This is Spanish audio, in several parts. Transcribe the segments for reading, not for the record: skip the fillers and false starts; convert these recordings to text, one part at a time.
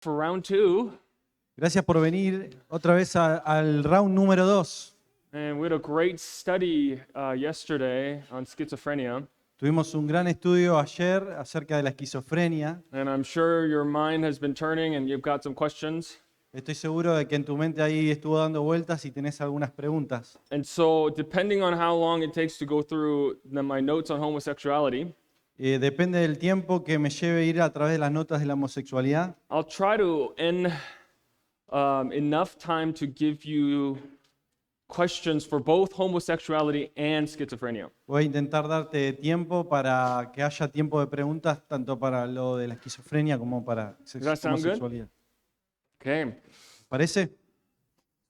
For round two, Gracias por venir otra vez al round número 2. and we had a great study yesterday on schizophrenia, Tuvimos un gran estudio ayer acerca de la esquizofrenia. and I'm sure your mind has been turning and you've got some questions. Estoy seguro de que en tu mente ahí estuvo dando vueltas y tenés algunas preguntas. And so, depending on how long it takes to go through my notes on homosexuality, Depende del tiempo que me lleve ir a través de las notas de la homosexualidad. I'll try to end enough time to give you questions for both homosexuality and schizophrenia. Voy a intentar darte tiempo para que haya tiempo de preguntas tanto para lo de la esquizofrenia como para that sound good? homosexualidad. Okay. ¿Parece?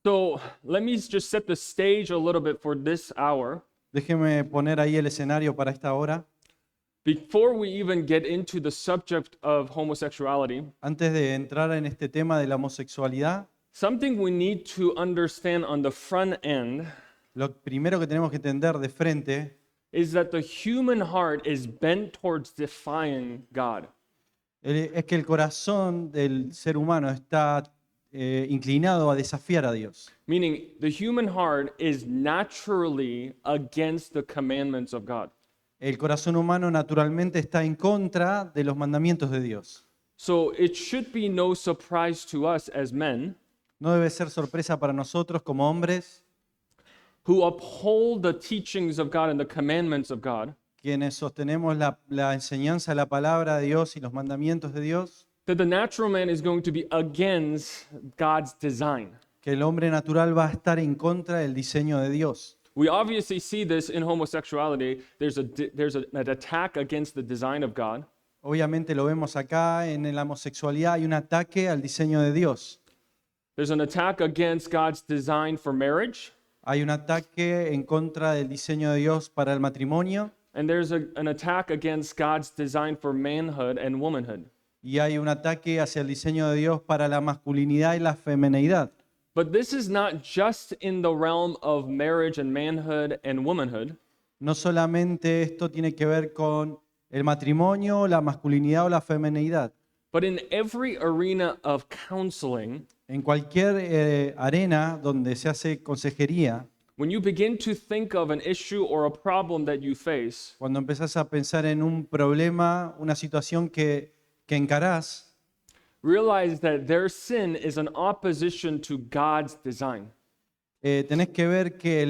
So, let me just set the stage a little bit for this hour. Déjeme poner ahí el escenario para esta hora. Before we even get into the subject of homosexuality, Antes de entrar en este tema de la homosexualidad, something we need to understand on the front end lo primero que tenemos que entender de frente is that the human heart is bent towards defying God. es que el corazón del ser humano está inclinado a desafiar a Dios. Meaning, the human heart is naturally against the commandments of God. El corazón humano naturalmente está en contra de los mandamientos de Dios. So it should be no surprise to us as men No debe ser sorpresa para nosotros como hombres, who uphold the teachings of God and the commandments of God, quienes sostenemos la enseñanza de la palabra de Dios y los mandamientos de Dios, that the natural man is going to be against God's design. que el hombre natural va a estar en contra del diseño de Dios. We obviously see this in homosexuality. There's an attack against the design of God. Obviamente lo vemos acá en la homosexualidad, hay un ataque al diseño de Dios. There's an attack against God's design for marriage. Hay un ataque en contra del diseño de Dios para el matrimonio And there's an attack against God's design for manhood and womanhood. y hay un ataque hacia el diseño de Dios para la masculinidad y la femineidad. But this is not just in the realm of marriage and manhood and womanhood. No solamente esto tiene que ver con el matrimonio, la masculinidad o la femineidad. But in every arena of counseling, En cualquier arena donde se hace consejería, when you begin to think of an issue or a problem that you face, cuando empezás a pensar en un problema, una situación que encarás, realize that their sin is an opposition to God's design. tenés que ver que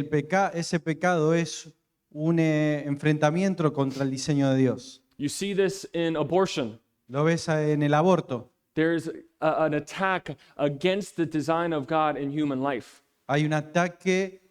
ese pecado es un enfrentamiento contra el diseño de Dios. You see this in abortion. Lo ves en el aborto. There's an attack against the design of God in human life. Hay un ataque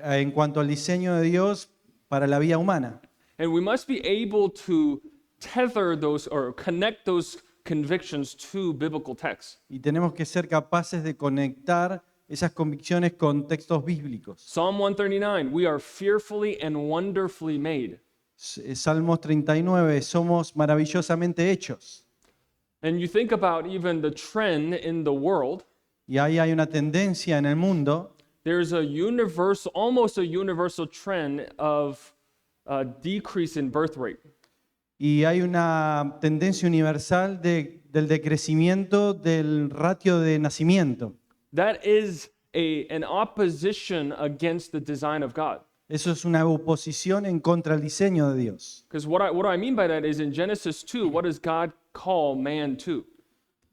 en cuanto al diseño de Dios para la vida humana. And we must be able to tether those or connect those convictions to biblical texts. Y tenemos que ser capaces de conectar esas convicciones con textos bíblicos. Psalm 139, we are fearfully and wonderfully made. Salmos 39, somos maravillosamente hechos. And you think about even the trend in the world, Y ahí hay una tendencia en el mundo, there's almost a universal trend of decrease in birth rate. y hay una tendencia universal del decrecimiento del ratio de nacimiento. That is an opposition against the design of God. Eso es una oposición en contra del diseño de Dios. Because what I mean by that is in Genesis 2, what does God call man to?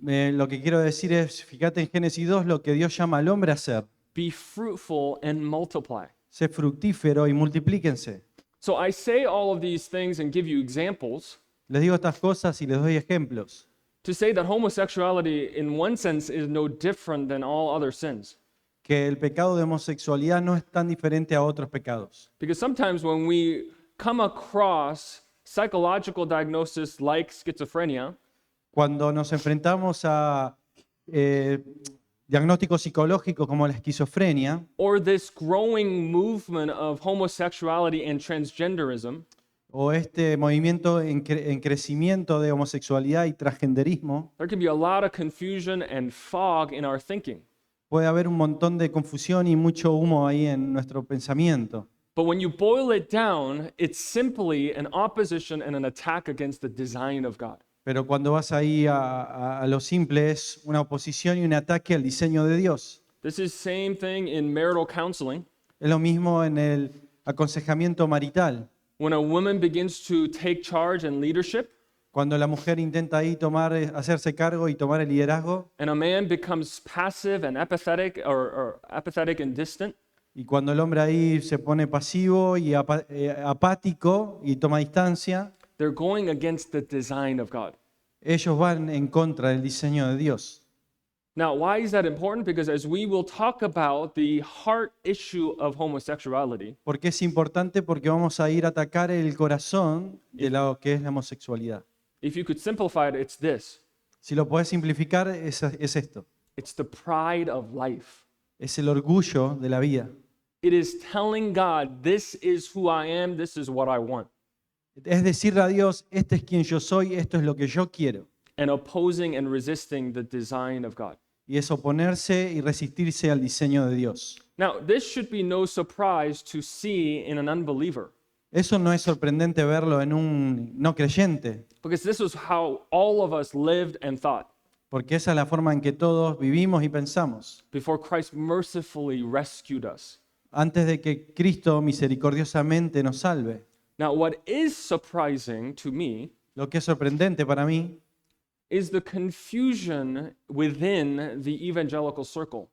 Lo que quiero decir es, fíjate en Génesis 2 lo que Dios llama al hombre a hacer. Be fruitful and multiply. Sé fructífero y multiplíquense. So I say all of these things and give you examples Les digo estas cosas y les doy ejemplos. to say that homosexuality in one sense is no different than all other sins. Que el pecado de homosexualidad no es tan diferente a otros pecados. Because sometimes when we come across psychological diagnosis like schizophrenia, Cuando nos enfrentamos a diagnósticos psicológicos como la esquizofrenia or this growing movement of homosexuality and transgenderism, o este movimiento en crecimiento de homosexualidad y transgenderismo, there can be a lot of confusion and fog in our thinking. puede haber un montón de confusión y mucho humo ahí en nuestro pensamiento. But when you boil it down, it's simply an opposition and an attack against the design of God. Pero cuando vas ahí a lo simple es una oposición y un ataque al diseño de Dios. This is same thing in marital counseling. Es lo mismo en el aconsejamiento marital. When a woman begins to take charge and leadership, Cuando la mujer intenta ahí hacerse cargo y tomar el liderazgo, and a man becomes passive and apathetic or apathetic and distant, y cuando el hombre ahí se pone pasivo y apático y toma distancia, they're going against the design of God. ellos van en contra del diseño de Dios. Now, why is that important? Because as we will talk about the heart issue of homosexuality, ¿Por qué es importante? Porque vamos a ir a atacar el corazón de lo que es la homosexualidad. if you could simplify it, it's this. Si lo podés simplificar, es esto. It's the pride of life. Es el orgullo de la vida. It is telling God, this is who I am, this is what I want, Es decirle a Dios, este es quien yo soy, esto es lo que yo quiero. and opposing and resisting the design of God. Y es oponerse y resistirse al diseño de Dios. Now, this should be no surprise to see in an unbeliever, Eso no es sorprendente verlo en un no creyente, because this is how all of us lived and thought porque esa es la forma en que todos vivimos y pensamos. before Christ mercifully rescued us. Antes de que Cristo misericordiosamente nos salve. Now, what is surprising to me Lo que es sorprendente para mí is the confusion within the evangelical circle.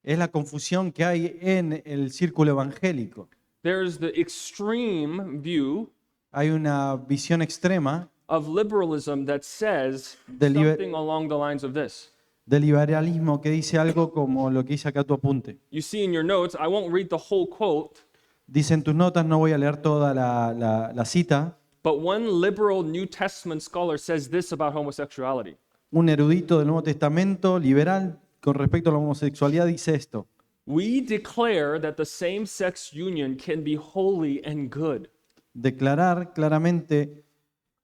es la confusión que hay en el círculo evangélico. There's the extreme view Hay una visión extrema of liberalism that says Del liber- something along the lines of this. del liberalismo que dice algo como lo que dice acá tu apunte. You see in your notes, I won't read the whole quote, Dice en tus notas, no voy a leer toda la cita, but one liberal New Testament scholar says this about homosexuality. un erudito del Nuevo Testamento liberal con respecto a la homosexualidad dice esto. We declare that the same sex union can be holy and good. Declarar claramente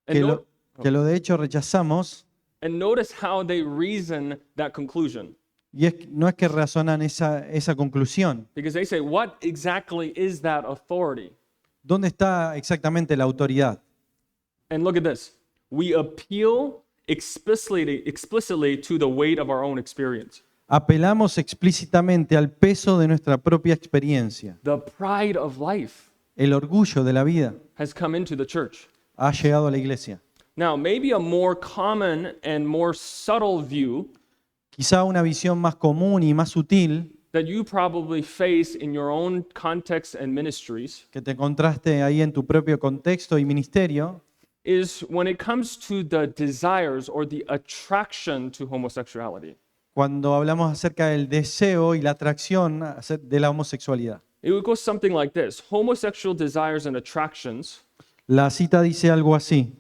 And, que lo de hecho rechazamos, and notice how they reason that conclusion. y no es que razonan esa conclusión. Because they say, what exactly is that authority? ¿Dónde está exactamente la autoridad? And look at this. We appeal explicitly to the weight of our own experience. Apelamos explícitamente al peso de nuestra propia experiencia. The pride of life El orgullo de la vida has come into the church. ha llegado a la iglesia. Now, maybe a more common and more subtle view Quizá una visión más común y más sutil that you probably face in your own context and ministries que te encontraste ahí en tu propio contexto y ministerio is when it comes to the desires or the attraction to homosexuality. cuando hablamos acerca del deseo y la atracción de la homosexualidad. It would go something like this. Homosexual desires and attractions La cita dice algo así.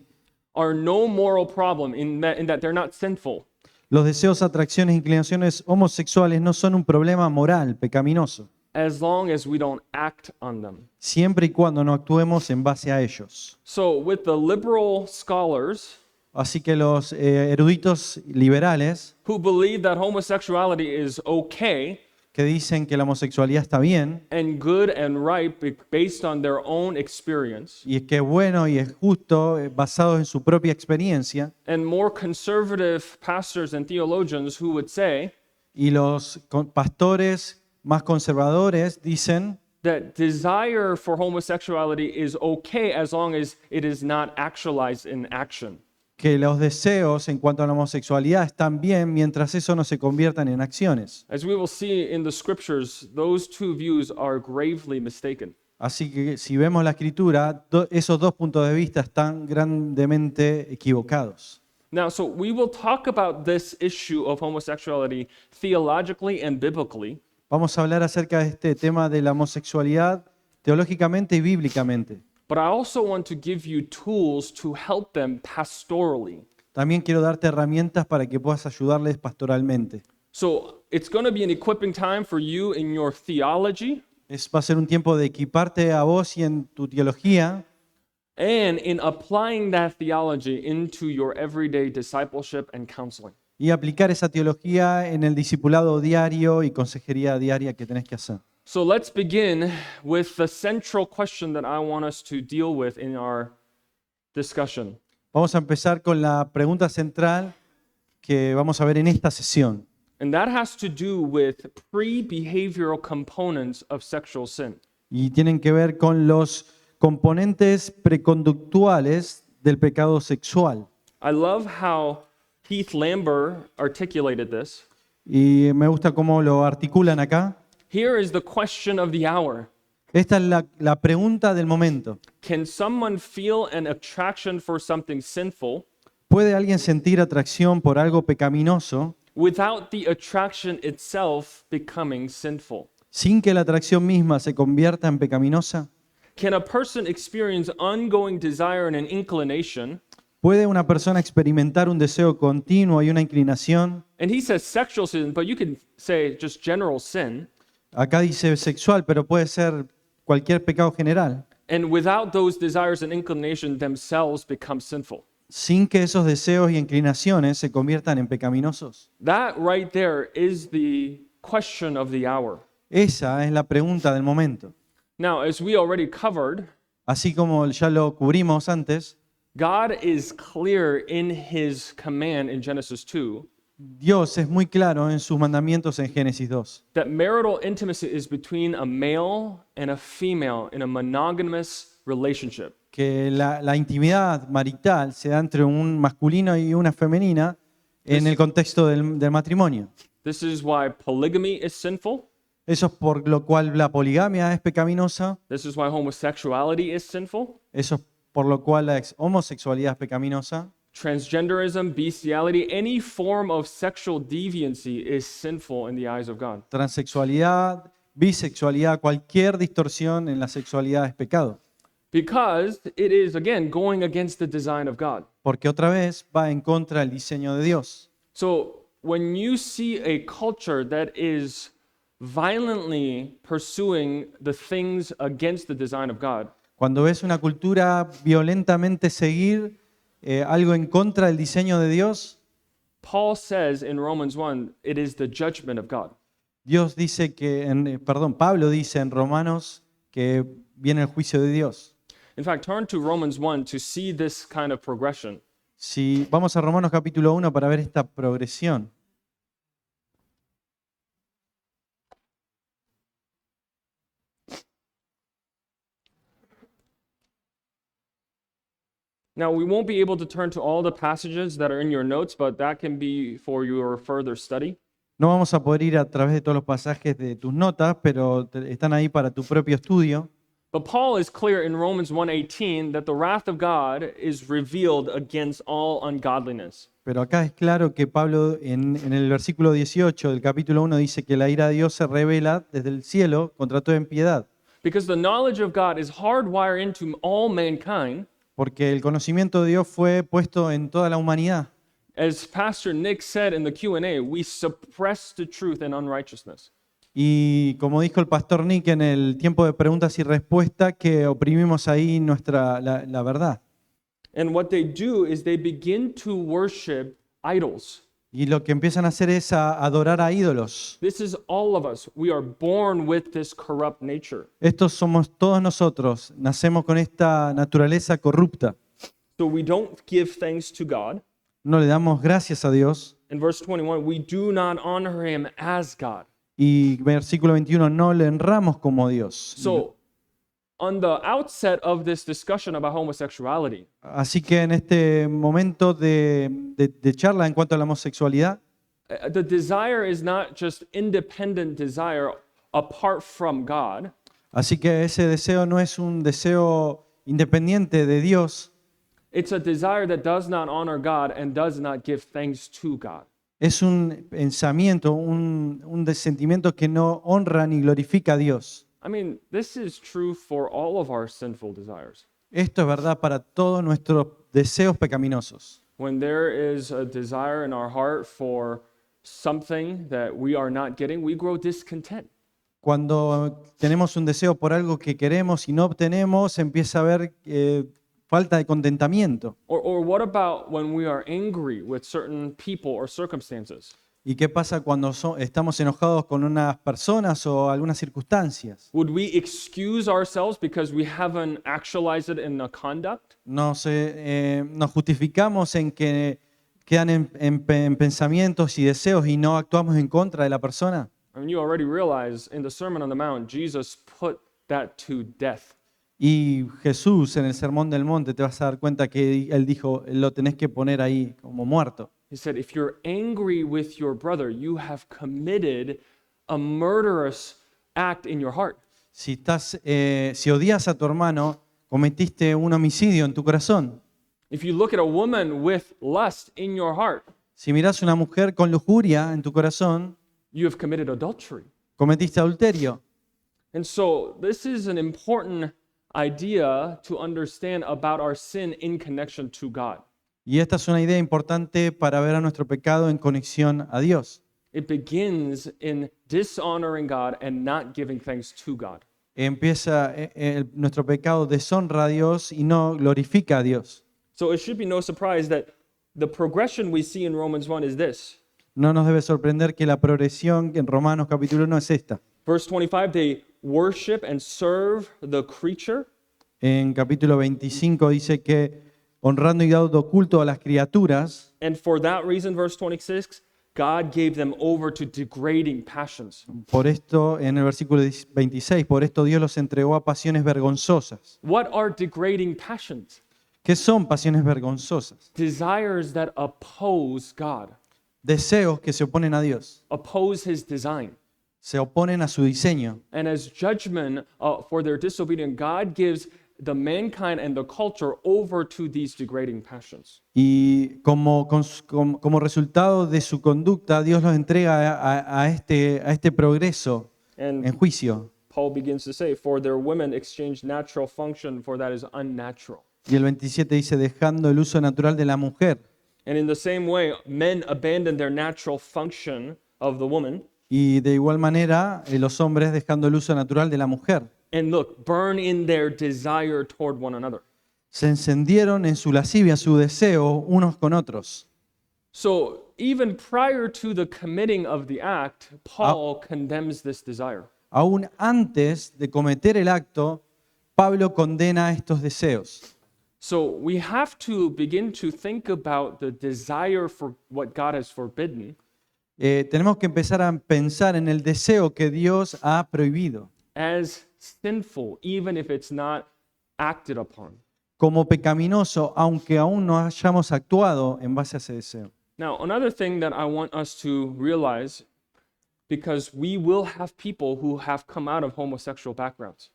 are no moral problem in that they're not sinful. Los deseos, atracciones, inclinaciones homosexuales no son un problema moral, pecaminoso, As long as we don't act on them. siempre y cuando no actuemos en base a ellos. So, with the liberal scholars Así que los eruditos liberales who believe that homosexuality is okay que dicen que la homosexualidad está bien and good and right based on their own experience, y es que es bueno y es justo basado en su propia experiencia, and more conservative pastors and theologians who would say y los pastores más conservadores dicen that desire for homosexuality is okay as long as it is not actualized in action. que los deseos en cuanto a la homosexualidad están bien mientras eso no se conviertan en acciones. As we will see in the scriptures, those two views are gravely mistaken. Así que si vemos la escritura, esos dos puntos de vista están grandemente equivocados. Now, so we will talk about this issue of homosexuality theologically and biblically, Vamos a hablar acerca de este tema de la homosexualidad teológicamente y bíblicamente. but I also want to give you tools to help them pastorally. También quiero darte herramientas para que puedas ayudarles pastoralmente. So it's going to be an equipping time for you in your theology Va a ser un tiempo de equiparte a vos y en tu teología and in applying that theology into your everyday discipleship and counseling. y aplicar esa teología en el discipulado diario y consejería diaria que tenés que hacer. So let's begin with the central question that I want us to deal with in our discussion. Vamos a empezar con la pregunta central que vamos a ver en esta sesión. And that has to do with pre-behavioral components of sexual sin. Y tienen que ver con los componentes preconductuales del pecado sexual. I love how Heath Lambert articulated this. Y me gusta cómo lo articulan acá. Here is the question of the hour. Esta es la pregunta del momento. Can someone feel an attraction for something sinful ¿Puede alguien sentir atracción por algo pecaminoso without the attraction itself becoming sinful? sin que la atracción misma se convierta en pecaminosa? Can a person experience ongoing desire and an inclination? ¿Puede una persona experimentar un deseo continuo y una inclinación? And he says sexual sin, but you can say just general sin. Acá dice sexual, pero puede ser cualquier pecado general, And without those desires and inclination themselves become sinful. sin que esos deseos y inclinaciones se conviertan en pecaminosos. That right there is the question of the hour. Esa es la pregunta del momento. Now, as we already covered, Así como ya lo cubrimos antes, God is clear in his command in Genesis 2 Dios es muy claro en sus mandamientos en Génesis 2, that marital intimacy is between a male and a female in a monogamous relationship. que la intimidad marital se da entre un masculino y una femenina en el contexto del matrimonio. This is why polygamy is sinful. Eso es por lo cual la poligamia es pecaminosa, This is why homosexuality is sinful. eso es por lo cual la homosexualidad es pecaminosa. Transgenderism, bestiality, any form of sexual deviancy is sinful in the eyes of God. Transexualidad, bisexualidad, cualquier distorsión en la sexualidad es pecado, Because it is, again, going against the design of God. porque otra vez va en contra del diseño de Dios. So when you see a culture that is violently pursuing the things against the design of God, Cuando ves una cultura violentamente seguir algo en contra del diseño de Dios, Paul says in Romans 1, it is the judgment of God. Dios dice que, Pablo dice en Romanos que viene el juicio de Dios. In fact, turn to Romans 1 to see this kind of progression. Si vamos a Romanos capítulo 1 para ver esta progresión. Now, we won't be able to turn to all the passages that are in your notes, but that can be for your further study. No vamos a poder ir a través de todos los pasajes de tus notas, pero están ahí para tu propio estudio. But Paul is clear in Romans 1:18 that the wrath of God is revealed against all ungodliness. Pero acá es claro que Pablo en el versículo 18 del capítulo 1 dice que la ira de Dios se revela desde el cielo contra toda impiedad, Because the knowledge of God is hardwired into all mankind. porque el conocimiento de Dios fue puesto en toda la humanidad. As Pastor Nick said in the Q&A, we suppress the truth in unrighteousness. Y como dijo el pastor Nick en el tiempo de preguntas y respuestas, que oprimimos ahí la verdad. And what they do is they begin to worship idols. Y lo que empiezan a hacer es a adorar a ídolos. This is all of us. We are born with this corrupt nature. Estos somos todos nosotros, nacemos con esta naturaleza corrupta. So we don't give thanks to God. No le damos gracias a Dios. In verse 21, we do not honor him as God. Y versículo 21, no le honramos como Dios. So on the outset of this discussion about homosexuality, Así que en este momento de charla en cuanto a la homosexualidad, the desire is not just independent desire apart from God. así que ese deseo no es un deseo independiente de Dios, It's a desire that does not honor God and does not give thanks to God. es un pensamiento, un sentimiento que no honra ni glorifica a Dios. I mean, this is true for all of our sinful desires. Esto es verdad para todos nuestros deseos pecaminosos. When there is a desire in our heart for something that we are not getting, we grow discontent. Cuando tenemos un deseo por algo que queremos y no obtenemos, empieza a haber falta de contentamiento. Or what about when we are angry with certain people or circumstances? ¿Y qué pasa cuando estamos enojados con unas personas o algunas circunstancias? Would we excuse ourselves because we haven't actualized it in a conduct? Nos justificamos en que quedan en pensamientos y deseos y no actuamos en contra de la persona. I mean, you already realize in the Sermon on the Mount, Jesus put that to death. Y Jesús en el Sermón del Monte te vas a dar cuenta que Él dijo, lo tenés que poner ahí como muerto. He said, if you're angry with your brother, you have committed a murderous act in your heart. Si odias a tu hermano, cometiste un homicidio en tu corazón. If you look at a woman with lust in your heart, Si miras a una mujer con lujuria en tu corazón, you have committed adultery. cometiste adulterio. And so this is an important idea to understand about our sin in connection to God. Y esta es una idea importante para ver a nuestro pecado en conexión a Dios. It begins in dishonoring God and not giving thanks to God. Nuestro pecado deshonra a Dios y no glorifica a Dios. So it should be no surprise that the progression we see in Romans 1 is this. No nos debe sorprender que la progresión en Romanos capítulo 1 es esta. Verse 25, they worship and serve the creature. En capítulo 25 dice que honrando y dando culto a las criaturas, And for that reason, verse 26, God gave them over to degrading passions. por esto, en el versículo 26, por esto Dios los entregó a pasiones vergonzosas. What are degrading passions? ¿Qué son pasiones vergonzosas? Desires that oppose God, Deseos que se oponen a Dios, oppose his design. se oponen a su diseño. And as judgment for their disobedience, God gives the mankind and the culture over to these degrading passions. Y como resultado de su conducta, Dios los entrega a este progreso And en juicio. Paul begins to say, for their women exchange natural function for that is unnatural. Y el 27 dice, dejando el uso natural de la mujer. And in the same way, men abandon their natural function of the woman Y de igual manera, los hombres dejando el uso natural de la mujer. and look, burn in their desire toward one another. Se encendieron en su lascivia, su deseo, unos con otros. So even prior to the committing of the act, Paul condemns this desire. Aún antes de cometer el acto, Pablo condena estos deseos. So we have to begin to think about the desire for what God has forbidden Tenemos que empezar a pensar en el deseo que Dios ha prohibido, as sinful, even if it's not acted upon. como pecaminoso, aunque aún no hayamos actuado en base a ese deseo. Now, another thing that I want us to realize, because we will have people who have come out of homosexual backgrounds.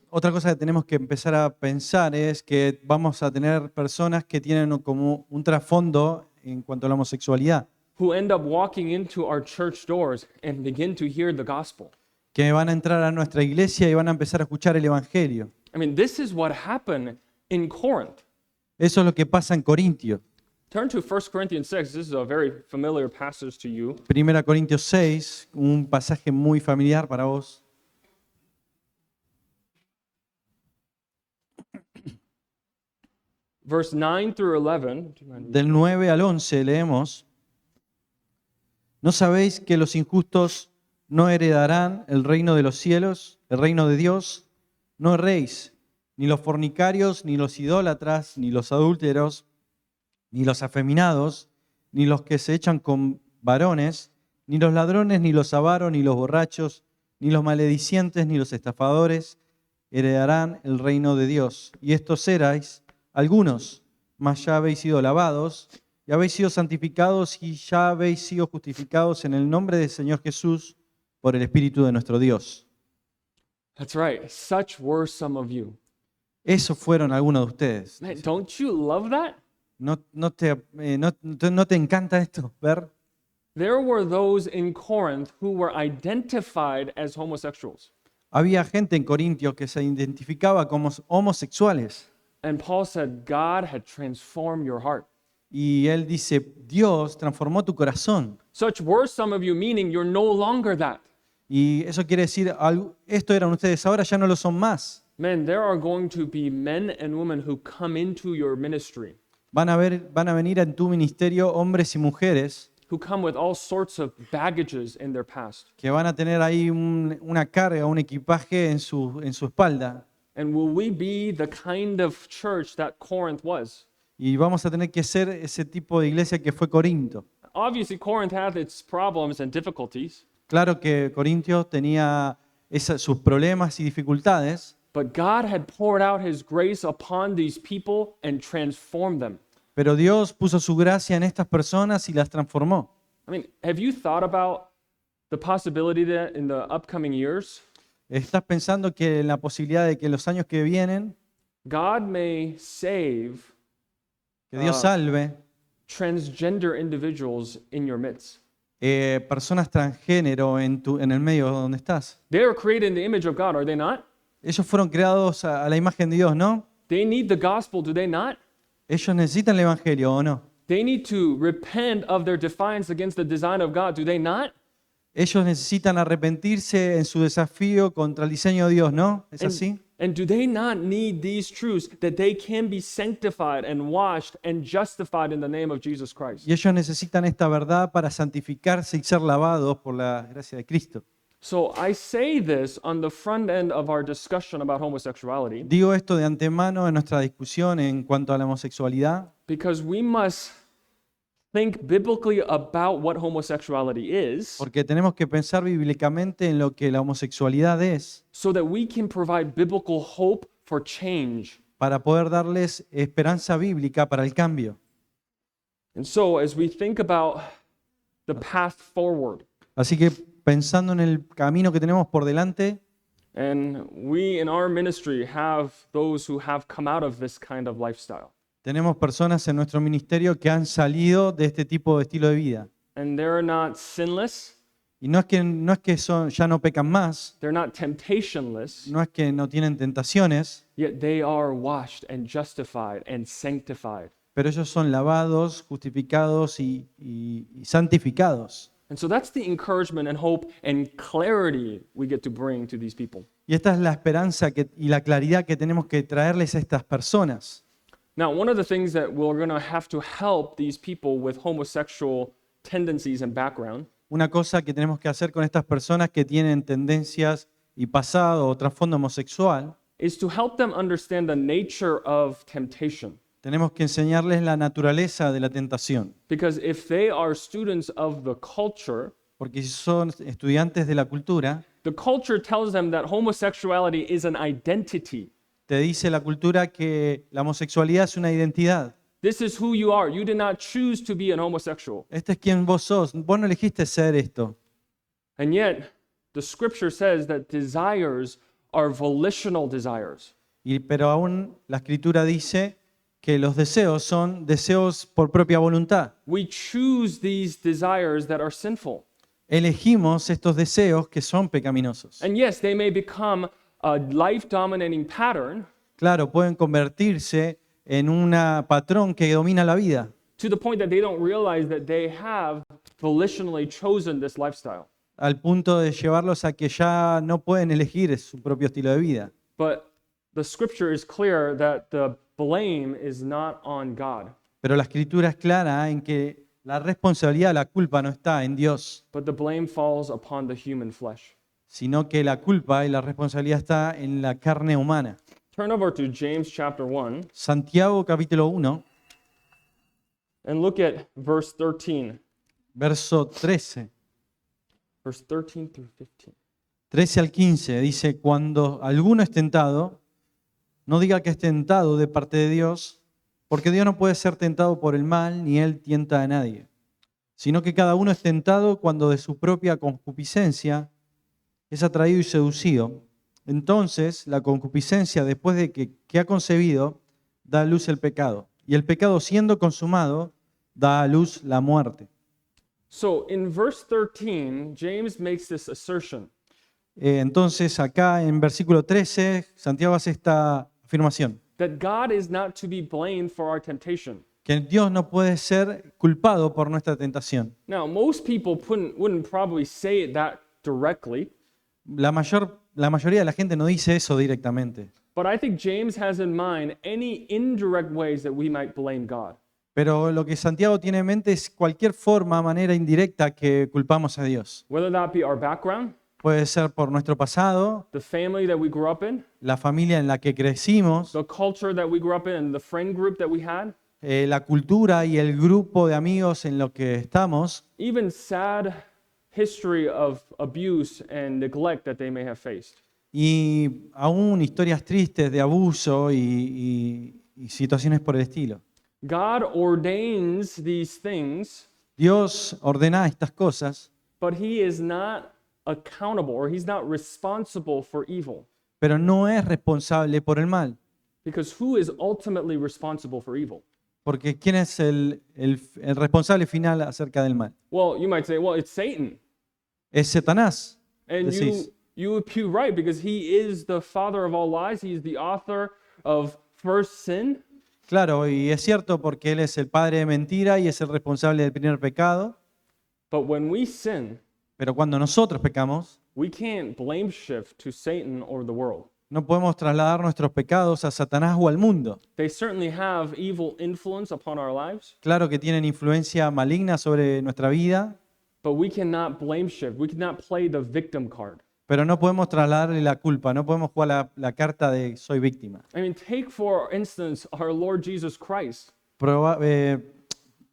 Otra cosa que tenemos que empezar a pensar es que vamos a tener personas que tienen como un trasfondo en cuanto a la homosexualidad, Who end up walking into our church doors and begin to hear the gospel. que van a entrar a nuestra iglesia y van a empezar a escuchar el Evangelio. I mean, this is what happened in Corinth. Eso es lo que pasa en Corintios. Turn to 1 Corinthians 6. This is a very familiar passage to you. 1 Corintios 6, un pasaje muy familiar para vos. Verse 9 through 11. Do you mind reading? Del 9 al 11 leemos, ¿no sabéis que los injustos no heredarán el reino de los cielos, el reino de Dios? No erréis, ni los fornicarios, ni los idólatras, ni los adúlteros, ni los afeminados, ni los que se echan con varones, ni los ladrones, ni los avaros, ni los borrachos, ni los maledicientes, ni los estafadores heredarán el reino de Dios. Y estos erais algunos, mas ya habéis sido lavados, y habéis sido santificados, y ya habéis sido justificados en el nombre del Señor Jesús por el Espíritu de nuestro Dios. That's right. Such were some of you. Esos fueron algunos de ustedes. Man, don't you love that? ¿No te encanta esto? Ver, There were those in Corinth who were identified as homosexuals. había gente en Corintios que se identificaba como homosexuales. And Paul said, God had transformed your heart. Y él dice, Dios transformó tu corazón. Such were some of you, meaning you're no longer that. Y eso quiere decir, esto eran ustedes, ahora ya no lo son más. Men, there are going to be men and women who come into your ministry Van a venir en tu ministerio hombres y mujeres who come with all sorts of baggages in their past. que van a tener ahí una carga, un equipaje en su espalda. And will we be the kind of church that Corinth was? Y vamos a tener que ser ese tipo de iglesia que fue Corinto. Obviously, Corinth had its problems and difficulties, Claro que Corintio tenía sus problemas y dificultades, but God had poured out his grace upon these people and transformed them. pero Dios puso su gracia en estas personas y las transformó. I mean, have you thought about the possibility that in the upcoming years, ¿Estás pensando que en la posibilidad de que en los años que vienen, God may save que Dios salve transgender individuals in your midst? personas transgénero en el medio donde estás? They are created in the image of God, are they not? Ellos fueron creados a la imagen de Dios, ¿no? They need the gospel, do they not? Ellos necesitan el Evangelio, ¿o no? They need to repent of their defiance against the design of God, do they not? Ellos necesitan arrepentirse en su desafío contra el diseño de Dios, ¿no? ¿Es así? And do they not need these truths that they can be sanctified and washed and justified in the name of Jesus Christ? Y ellos necesitan esta verdad para santificarse y ser lavados por la gracia de Cristo. So I say this on the front end of our discussion about homosexuality Digo esto de antemano en nuestra discusión en cuanto a la homosexualidad, because we must think biblically about what homosexuality is porque tenemos que pensar bíblicamente en lo que la homosexualidad es so that we can provide biblical hope for change. para poder darles esperanza bíblica para el cambio. And so as we think about the path forward, Así que pensando en el camino que tenemos por delante, and we in our ministry have those who have come out of this kind of lifestyle. tenemos personas en nuestro ministerio que han salido de este tipo de estilo de vida. And they're not sinless, Y no es que ya no pecan más, they're not temptationless, no es que no tienen tentaciones, yet they are washed and justified and sanctified. pero ellos son lavados, justificados y santificados. And so that's the encouragement and hope and clarity we get to bring to these people. Y esta es la esperanza y la claridad que tenemos que traerles a estas personas. Now, one of the things that we're going to have to help these people with homosexual tendencies and background Una cosa que tenemos que hacer con estas personas que tienen tendencias y pasado o trasfondo homosexual, is to help them understand the nature of temptation. tenemos que enseñarles la naturaleza de la tentación. Because if they are students of the culture, Porque si son estudiantes de la cultura, the culture tells them that homosexuality is an identity. te dice la cultura que la homosexualidad es una identidad. This is who you are. You did not choose to be an homosexual. Este es quien vos sos. Vos no elegiste ser esto. And yet, the scripture says that desires are volitional desires. Pero aún la escritura dice que los deseos son deseos por propia voluntad. We choose these desires that are sinful. Elegimos estos deseos que son pecaminosos. And yes, they may become a life-dominating pattern Claro, pueden convertirse en un patrón que domina la vida, to the point that they don't realize that they have volitionally chosen this lifestyle. al punto de llevarlos a que ya no pueden elegir su propio estilo de vida. But the scripture is clear that the blame is not on God, Pero la escritura es clara en que la responsabilidad, la culpa no está en Dios, but the blame falls upon the human flesh. sino que la culpa y la responsabilidad está en la carne humana. Turn over to James chapter 1 Santiago capítulo 1, and look at verse 13. verso 13. Verse 13 through 15. 13 al 15 dice, cuando alguno es tentado, no diga que es tentado de parte de Dios, porque Dios no puede ser tentado por el mal, ni Él tienta a nadie, sino que cada uno es tentado cuando de su propia concupiscencia es atraído y seducido. Entonces la concupiscencia, después de que ha concebido, da a luz el pecado, y el pecado siendo consumado, da a luz la muerte. So in verse 13, James makes this assertion Entonces acá en versículo 13, Santiago hace esta afirmación, that God is not to be blamed for our temptation. que Dios no puede ser culpado por nuestra tentación. Now, most people wouldn't probably say it that directly, La mayoría de la gente no dice eso directamente, but I think James has in mind any indirect ways that we might blame God. Pero lo que Santiago tiene en mente es cualquier forma, manera indirecta que culpamos a Dios. whether that be our background, Puede ser por nuestro pasado, the family that we grew up in, la familia en la que crecimos, the culture that we grew up in, and the friend group that we had, la cultura y el grupo de amigos en lo que estamos, even sad history of abuse and neglect that they may have faced. y aún historias tristes de abuso y situaciones por el estilo. God ordains these things, Dios ordena estas cosas, but he is not accountable or he's not responsible for evil. pero no es responsable por el mal. Because who is ultimately responsible for evil? Porque ¿quién es el responsable final acerca del mal? Well, you might say, well, it's Satan. Es Satanás, And decís. you would be right because he is the father of all lies. He's the author of first sin. Claro, y es cierto porque Él es el padre de mentira y es el responsable del primer pecado, But when we sin, pero cuando nosotros pecamos, we can't blame shift to Satan or the world. no podemos trasladar nuestros pecados a Satanás o al mundo. They certainly have evil influence upon our lives, Claro que tienen influencia maligna sobre nuestra vida, but we cannot blame shift. We cannot play the victim card. pero no podemos trasladarle la culpa, no podemos jugar la carta de soy víctima. I mean, take for instance our Lord Jesus Christ,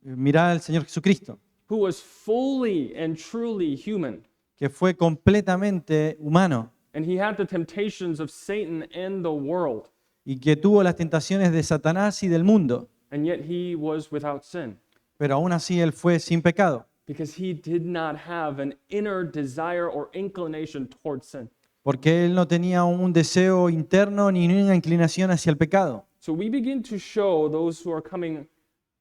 Mirá al Señor Jesucristo, who was fully and truly human. que fue completamente humano And he had the temptations of Satan and the world, y que tuvo las tentaciones de Satanás y del mundo, and yet he was without sin pero aún así Él fue sin pecado, because he did not have an inner desire or inclination towards sin. porque Él no tenía un deseo interno ni una inclinación hacia el pecado. So we begin to show those who are coming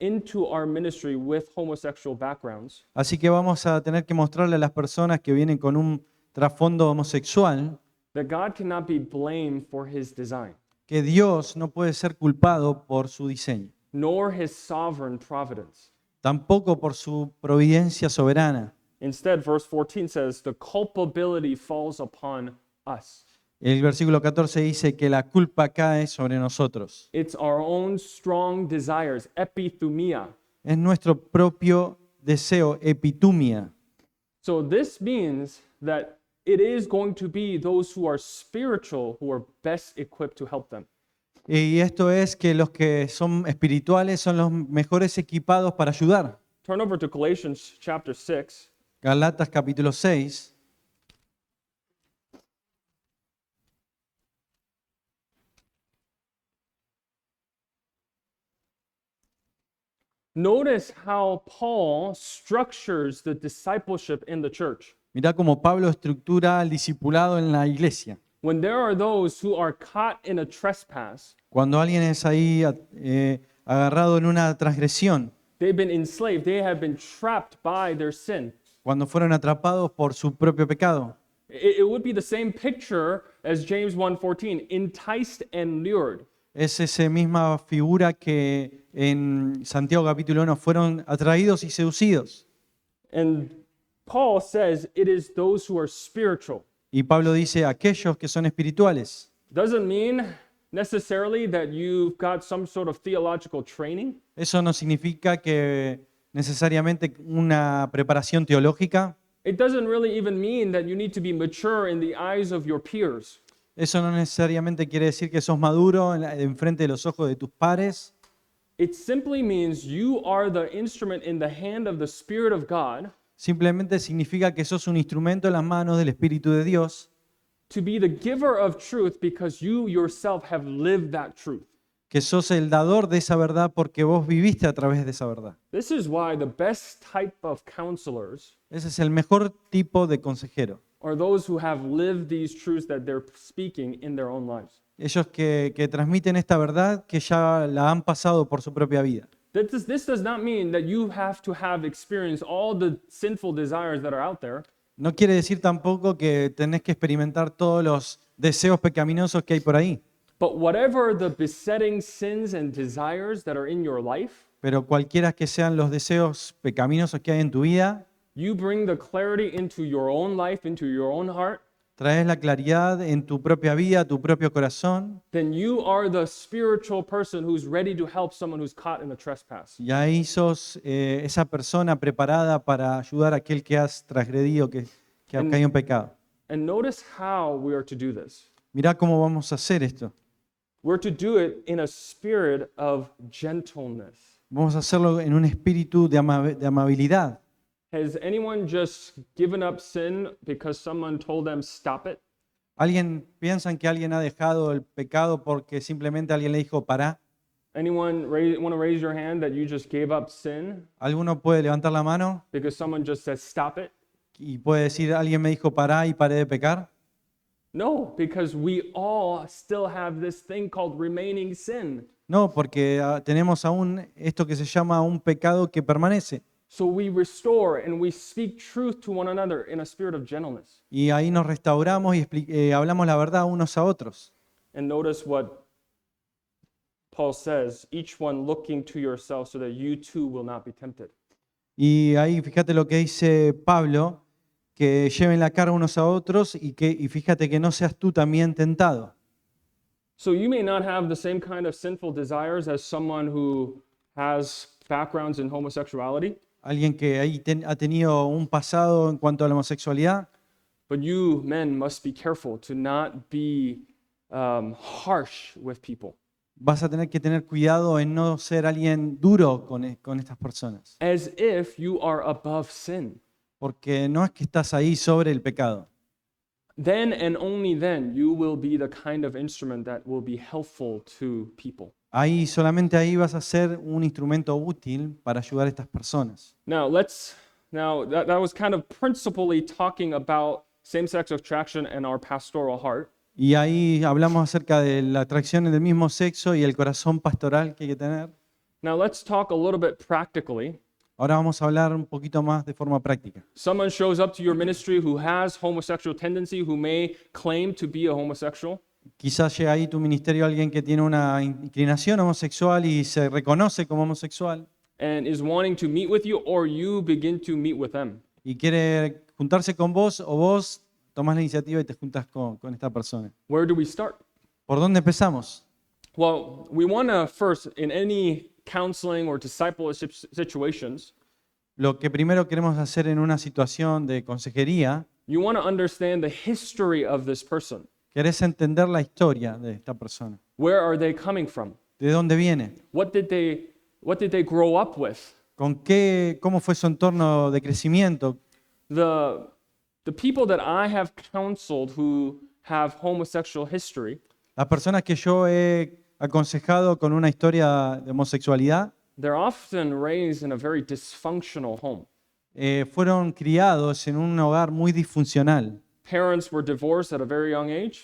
into our ministry with homosexual backgrounds Así que vamos a tener que mostrarle a las personas que vienen con un trasfondo homosexual that God cannot be blamed for his design, que Dios no puede ser culpado por su diseño, nor his sovereign providence. tampoco por su providencia soberana. Instead, verse 14 says, the culpability falls upon us. El versículo 14 dice que la culpa cae sobre nosotros. It's our own strong desires, epithumia. Es nuestro propio deseo, epitumia. So this means that it is going to be those who are spiritual who are best equipped to help them. Y esto es que los que son espirituales son los mejores equipados para ayudar. Turn over to Galatians chapter 6. Galatas capítulo 6. Notice how Paul structures the discipleship in the church. Mirá cómo Pablo estructura el discipulado en la iglesia. When there are those who are caught in a trespass, Cuando alguien es ahí agarrado en una transgresión, they've been enslaved, they have been trapped by their sin. cuando fueron atrapados por su propio pecado. It would be the same picture as James 1:14, enticed and lured. Es esa misma figura que en Santiago capítulo 1 fueron atraídos y seducidos. And Paul says it is those who are spiritual. Y Pablo dice, aquellos que son espirituales. Doesn't mean necessarily that you've got some sort of theological training. Eso no significa que necesariamente una preparación teológica. It doesn't really even mean that you need to be mature in the eyes of your peers. Eso no necesariamente quiere decir que sos maduro en frente de los ojos de tus pares. It simply means you are the instrument in the hand of the Spirit of God Simplemente significa que sos un instrumento en las manos del Espíritu de Dios, to be the giver of truth because you yourself have lived that truth. que sos el dador de esa verdad porque vos viviste a través de esa verdad. This is why the best type of counselors Ese es el mejor tipo de consejero. are those who have lived these truths that they're speaking in their own lives. Ellos que transmiten esta verdad que ya la han pasado por su propia vida. This does not mean that you have to have experienced all the sinful desires that are out there. No quiere decir tampoco que tenés que experimentar todos los deseos pecaminosos que hay por ahí, But whatever the besetting sins and desires that are in your life, pero cualquiera que sean los deseos pecaminosos que hay en tu vida, you bring the clarity into your own life, into your own heart, traes la claridad en tu propia vida, tu propio corazón, then you are the spiritual person who's ready to help someone who's caught in a trespass. y ahí sos esa persona preparada para ayudar a aquel que has transgredido, que ha caído en pecado. And notice how we are to do this. Mirá cómo vamos a hacer esto. We're to do it in a spirit of gentleness. Vamos a hacerlo en un espíritu de amabilidad. Has anyone just given up sin because someone told them stop it? ¿Piensan que alguien ha dejado el pecado porque simplemente alguien le dijo pará? Anyone want to raise your hand that you just gave up sin ¿Alguno puede levantar la mano because someone just said stop it? y puede decir alguien me dijo pará y paré de pecar? No, because we all still have this thing called remaining sin. No, porque tenemos aún esto que se llama un pecado que permanece. So we restore and we speak truth to one another in a spirit of gentleness. Y ahí nos restauramos y hablamos la verdad unos a otros. And notice what Paul says, each one looking to yourself so that you too will not be tempted. Y ahí fíjate lo que dice Pablo, que lleven la carga unos a otros y fíjate que no seas tú también tentado. So you may not have the same kind of sinful desires as someone who has backgrounds in homosexuality, Alguien que ahí ha tenido un pasado en cuanto a la homosexualidad, but you men must be careful to not be harsh with people, vas a tener que tener cuidado en no ser alguien duro con estas personas, as if you are above sin. porque no es que estás ahí sobre el pecado. Then and only then you will be the kind of instrument that will be helpful to people. Solamente ahí vas a ser un instrumento útil para ayudar a estas personas. Now that was kind of principally talking about same-sex attraction and our pastoral heart. Y ahí hablamos acerca de la atracción del mismo sexo y el corazón pastoral que hay que tener. Now let's talk a little bit practically. Ahora vamos a hablar un poquito más de forma práctica. Someone shows up to your ministry who has homosexual tendency, who may claim to be a homosexual. Quizás llega ahí tu ministerio alguien que tiene una inclinación homosexual y se reconoce como homosexual And is wanting to meet with you, or you begin to meet with them. y quiere juntarse con vos o vos tomás la iniciativa y te juntas con esta persona. Where do we start? ¿Por dónde empezamos? Well, we want to first, in any counseling or discipleship situations, Lo que primero queremos hacer en una situación de consejería, you want to understand the history of this person. querés entender la historia de esta persona. Where are they coming from? ¿De dónde viene? What did they grow up with? ¿Cómo fue su entorno de crecimiento? The people that I have counseled who have homosexual history, Las personas que yo he aconsejado con una historia de homosexualidad they're often raised in a very dysfunctional home. fueron criados en un hogar muy disfuncional. Parents were divorced at a very young age.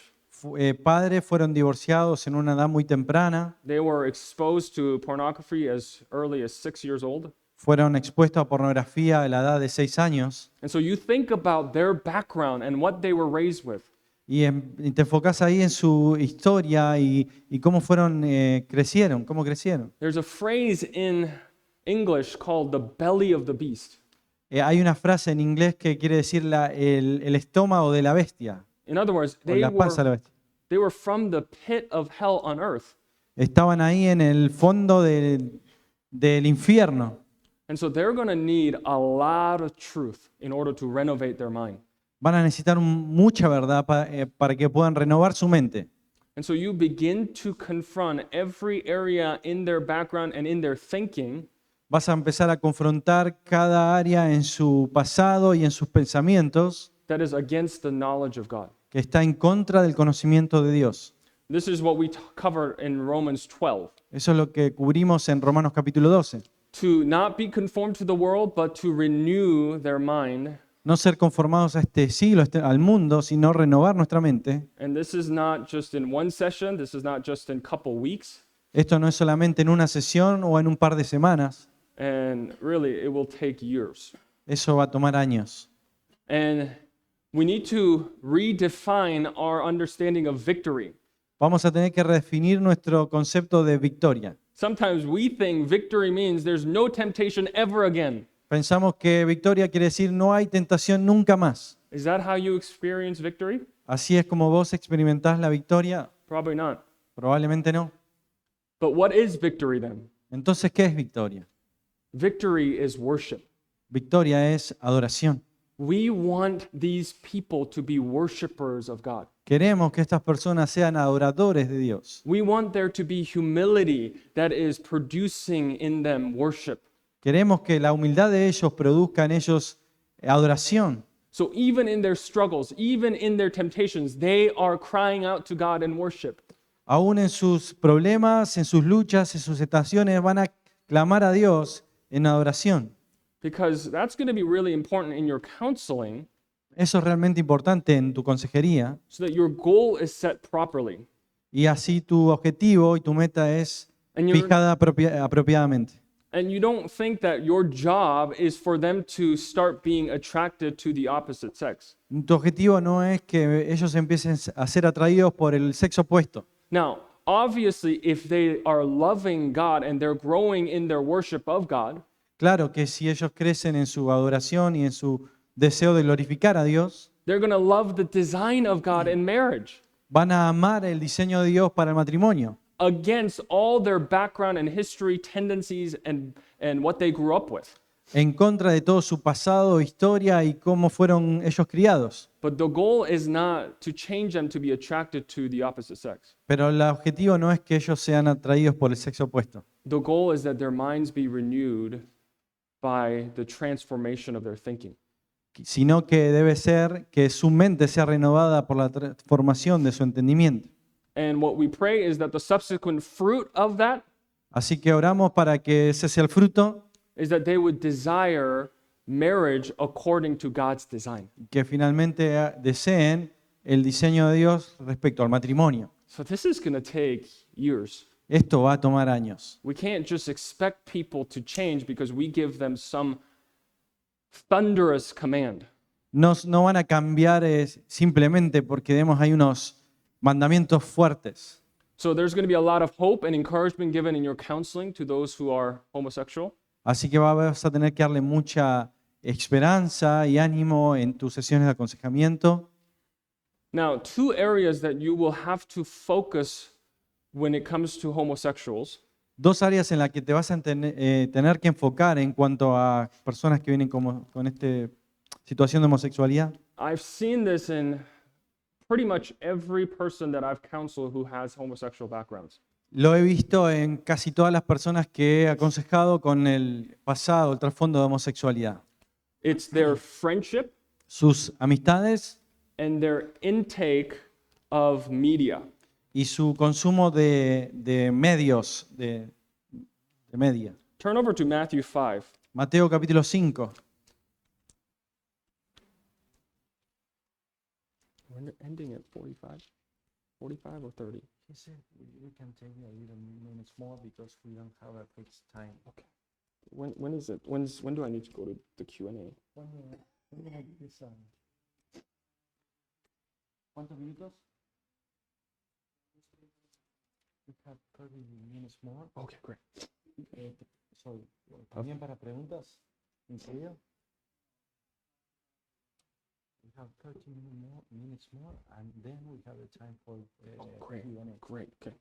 Padres fueron divorciados en una edad muy temprana, They were exposed to pornography as early as 6 years old. fueron expuestos a pornografía a la edad de 6 años. And so you think about their background and what they were raised with. Y te enfocás ahí en su historia y cómo crecieron, cómo crecieron. There's a phrase in English called the belly of the beast. Hay una frase en inglés que quiere decir el estómago de la bestia, In other words, o la panza de la bestia. they were from the pit of hell on earth. Estaban ahí en el fondo del infierno. And so they're going to need a lot of truth in order to renovate their mind. Van a necesitar mucha verdad para que puedan renovar su mente. And so you begin to confront every area in their background and in their thinking Vas a empezar a confrontar cada área en su pasado y en sus pensamientos that is against the knowledge of God. que está en contra del conocimiento de Dios. This is what we covered in Romans 12. Eso es lo que cubrimos en Romanos capítulo 12. To not be conformed to the world, but to renew their mind. No ser conformados a este siglo, al mundo, sino renovar nuestra mente. And this is not just in one session, this is not just in a couple weeks, Esto no es solamente en una sesión o en un par de semanas. and really it will take years. Eso va a tomar años. And we need to redefine our understanding of victory. Vamos a tener que redefinir nuestro concepto de victoria. Sometimes we think victory means there's no temptation ever again. Pensamos que victoria quiere decir no hay tentación nunca más. Is that how you experience victory? ¿Así es como vos experimentás la victoria? Probably not. Probablemente no. But what is victory then? Entonces, ¿qué es victoria? Victory is worship. Victoria es adoración. We want these people to be worshipers of God. Queremos que estas personas sean adoradores de Dios. We want there to be humility that is producing in them worship. Queremos que la humildad de ellos produzca en ellos adoración. So even in their struggles, even in their temptations, they are crying out to God in worship. Aún en sus problemas, en sus luchas, en sus estaciones, van a clamar a Dios en adoración. Because that's going to be really important in your counseling Eso es realmente importante en tu consejería. so that your goal is set properly. Y así tu objetivo y tu meta es And you're, fijada apropiadamente. and you don't think that your job is for them to start being attracted to the opposite sex. Tu objetivo no es que ellos empiecen a ser atraídos por el sexo opuesto. Now, obviously, if they are loving God and they're growing in their worship of God, Claro que si ellos crecen en su adoración y en su deseo de glorificar a Dios, they're going to love the design of God in marriage van a amar el diseño de Dios para el matrimonio, against all their background and history, tendencies, and what they grew up with. en contra de todo su pasado, historia y cómo fueron ellos criados. But the goal is not to change them to be attracted to the opposite sex. Pero el objetivo no es que ellos sean atraídos por el sexo opuesto. The goal is that their minds be renewed by the transformation of their thinking. Sino que debe ser que su mente sea renovada por la transformación de su entendimiento. And what we pray is that the subsequent fruit of that Así que oramos para que ese sea el fruto, is that they would desire marriage according to God's design. que finalmente deseen el diseño de Dios respecto al matrimonio. So this is going to take years. Esto va a tomar años. We can't just expect people to change because we give them some thunderous command. No van a cambiar simplemente porque demos ahí unos mandamientos fuertes. So there's going to be a lot of hope and encouragement given in your counseling to those who are homosexual. Así que vas a tener que darle mucha esperanza y ánimo en tus sesiones de aconsejamiento. Now, two areas that you will have to focus when it comes to homosexuals Dos áreas en las que te vas a tener que enfocar en cuanto a personas que vienen con esta situación de homosexualidad. I've seen this in pretty much every person that I've counseled who has homosexual backgrounds. Lo he visto en casi todas las personas que he aconsejado con el pasado, el trasfondo de homosexualidad. It's their friendship Sus amistades and their intake of media. y su consumo de medios, de media. Turn over to Matthew 5. Mateo capítulo 5. We're ending at 45? 45 or 30? He said we can take a little minutes more because we don't have a fixed time. Okay. When is it? When do I need to go to the Q&A? ¿Cuántos minutos? We have 30 minutes more. Okay, great. So, ¿también para preguntas? ¿En serio? We have 30 minutes more and then we have the time for Great, Q&A. great. Okay.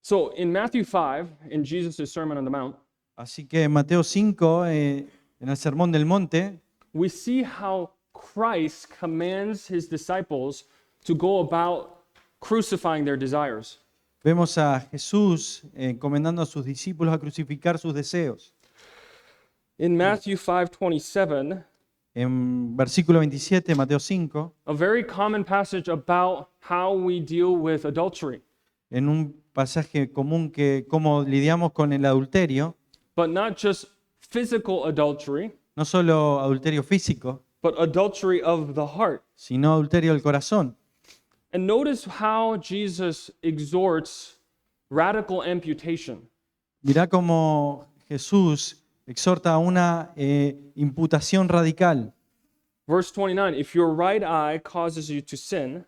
So in Matthew 5, in Jesus' Sermon on the Mount, Así que en Mateo 5, en el Sermón del Monte, we see how Christ commands his disciples to go about crucifying their desires. vemos a Jesús encomendando a sus discípulos a crucificar sus deseos. In Matthew 5:27, En versículo 27, Mateo 5, a very common passage about how we deal with adultery, en un pasaje común que cómo lidiamos con el adulterio, but not just physical adultery, no solo adulterio físico, but adultery of the heart. sino adulterio del corazón. And notice how Jesus exhorts radical amputation. Mirá cómo Jesús exhorta a una imputación radical. Verse 29, if your right eye causes you to sin,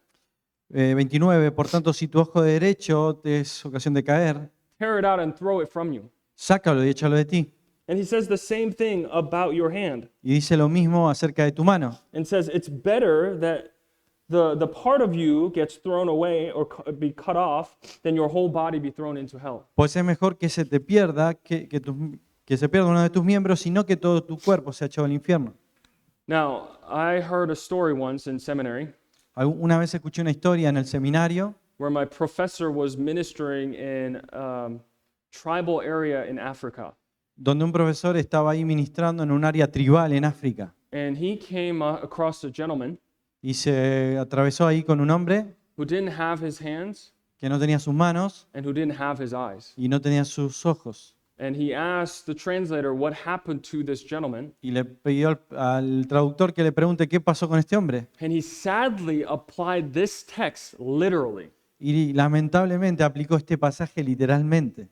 29, por tanto, si tu ojo derecho te es ocasión de caer, tear it out and throw it from you. sácalo y échalo de ti. And he says the same thing about your hand. Y dice lo mismo acerca de tu mano. And says it's better that the part of you gets thrown away or be cut off than your whole body be thrown into hell. Pues es mejor que se te pierda, que se pierda uno de tus miembros, sino que todo tu cuerpo sea echado al infierno. Now, I heard a story once in seminary Una vez escuché una historia en el seminario where my professor was ministering in tribal area in Africa. donde un profesor estaba ahí ministrando en un área tribal en África And he came across a gentleman y se atravesó ahí con un hombre who didn't have his hands que no tenía sus manos and who didn't have his eyes. y no tenía sus ojos. And he asked the translator what happened to this gentleman. Y le pidió al traductor que le pregunte qué pasó con este hombre. And he sadly applied this text literally. Y lamentablemente aplicó este pasaje literalmente.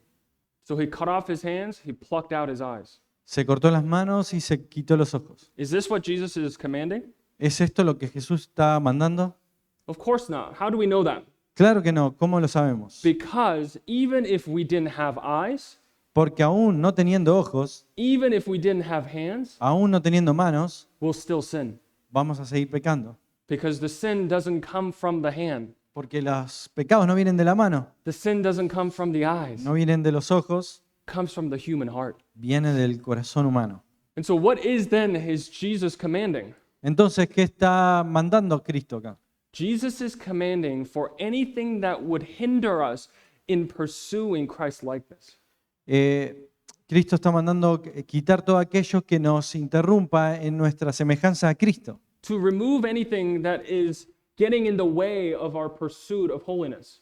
So he cut off his hands, he plucked out his eyes. Se cortó las manos y se quitó los ojos. Is this what Jesus is commanding? ¿Es esto lo que Jesús está mandando? Of course not. How do we know that? Claro que no. ¿Cómo lo sabemos? Because even if we didn't have eyes, Porque aún no teniendo ojos, even if we didn't have hands, aún no teniendo manos, we'll still sin. vamos a seguir pecando. Because the sin doesn't come from the hand. Porque los pecados no vienen de la mano, The sin doesn't come from the eyes. no vienen de los ojos, It comes from the human heart. viene del corazón humano. And so what is then is Jesus commanding? Entonces, ¿qué está mandando Cristo acá? Jesus is commanding for anything that would hinder us in pursuing Christ likeness. Cristo está mandando quitar todo aquello que nos interrumpa en nuestra semejanza a Cristo. To remove anything that is getting in the way of our pursuit of holiness.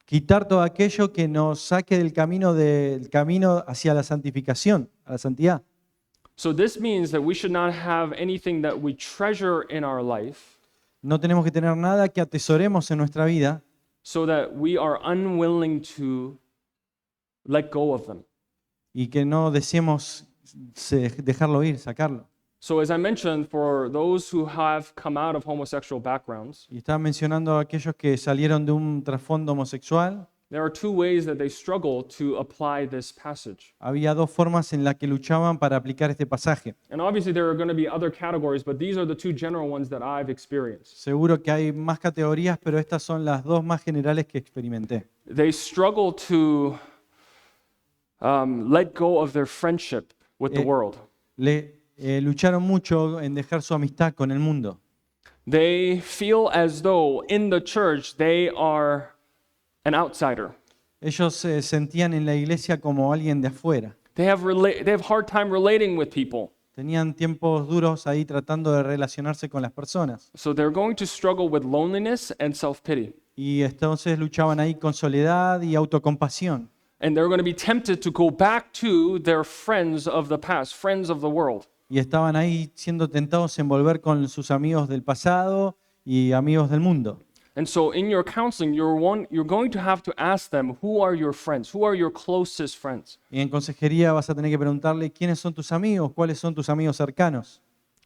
Quitar todo aquello que nos saque del camino hacia la santificación, a la santidad. So this means that we should not have anything that we treasure in our life No tenemos que tener nada que atesoremos en nuestra vida so that we are unwilling to let go of them. y que no deseemos dejarlo ir, sacarlo. So as I mentioned, for those who have come out of homosexual backgrounds, Y estaba mencionando a aquellos que salieron de un trasfondo homosexual. there are two ways that they struggle to apply this passage. Había dos formas en las que luchaban para aplicar este pasaje. And obviously there are going to be other categories, but these are the two general ones that I've experienced. Seguro que hay más categorías, pero estas son las dos más generales que experimenté. They struggle to let go of their friendship with the world. Lucharon mucho en dejar su amistad con el mundo. They feel as though in the church they are an outsider. Ellos se sentían en la iglesia como alguien de afuera. They have hard time relating with people. Tenían tiempos duros ahí tratando de relacionarse con las personas. So they're going to struggle with loneliness and self-pity. Y entonces luchaban ahí con soledad y autocompasión. And they're going to be tempted to go back to their friends of the past, friends of the world. Y estaban ahí siendo tentados en volver con sus amigos del pasado y amigos del mundo. And so in your counseling, you're going to have to ask them, who are your friends? Who are your closest friends? Y en consejería vas a tener que preguntarle quiénes son tus amigos, cuáles son tus amigos cercanos,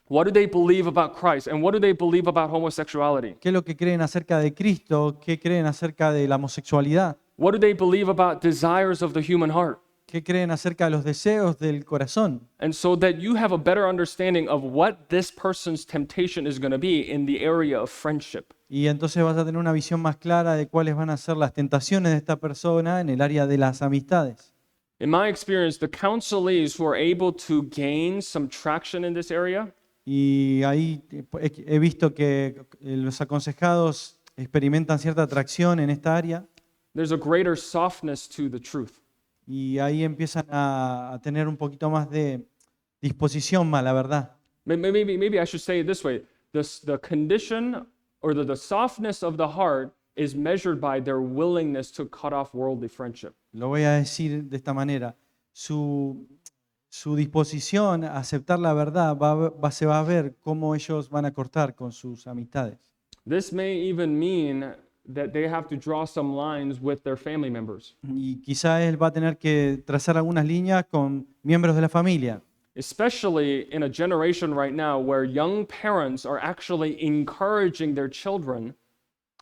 What do they believe about Christ? And what do they believe about homosexuality? qué es lo que creen acerca de Cristo, qué creen acerca de la homosexualidad, What do they believe about desires of the human heart? qué creen acerca de los deseos del corazón. And so that you have a better understanding of what this person's temptation is going to be in the area of friendship. Y entonces vas a tener una visión más clara de cuáles van a ser las tentaciones de esta persona en el área de las amistades. In my experience, the counselees who are able to gain some traction in this area, Y ahí he visto que los aconsejados experimentan cierta atracción en esta área there's a greater softness to the truth. y ahí empiezan a tener un poquito más de disposición a la verdad. Maybe I should say it this way. The condition or the softness of the heart is measured by their willingness to cut off worldly friendship. Lo voy a decir de esta manera. Su disposición a aceptar la verdad se va a ver cómo ellos van a cortar con sus amistades. This may even mean that they have to draw some lines with their family members, Y quizá él va a tener que trazar algunas líneas con miembros de la familia, especially in a generation right now where young parents are actually encouraging their children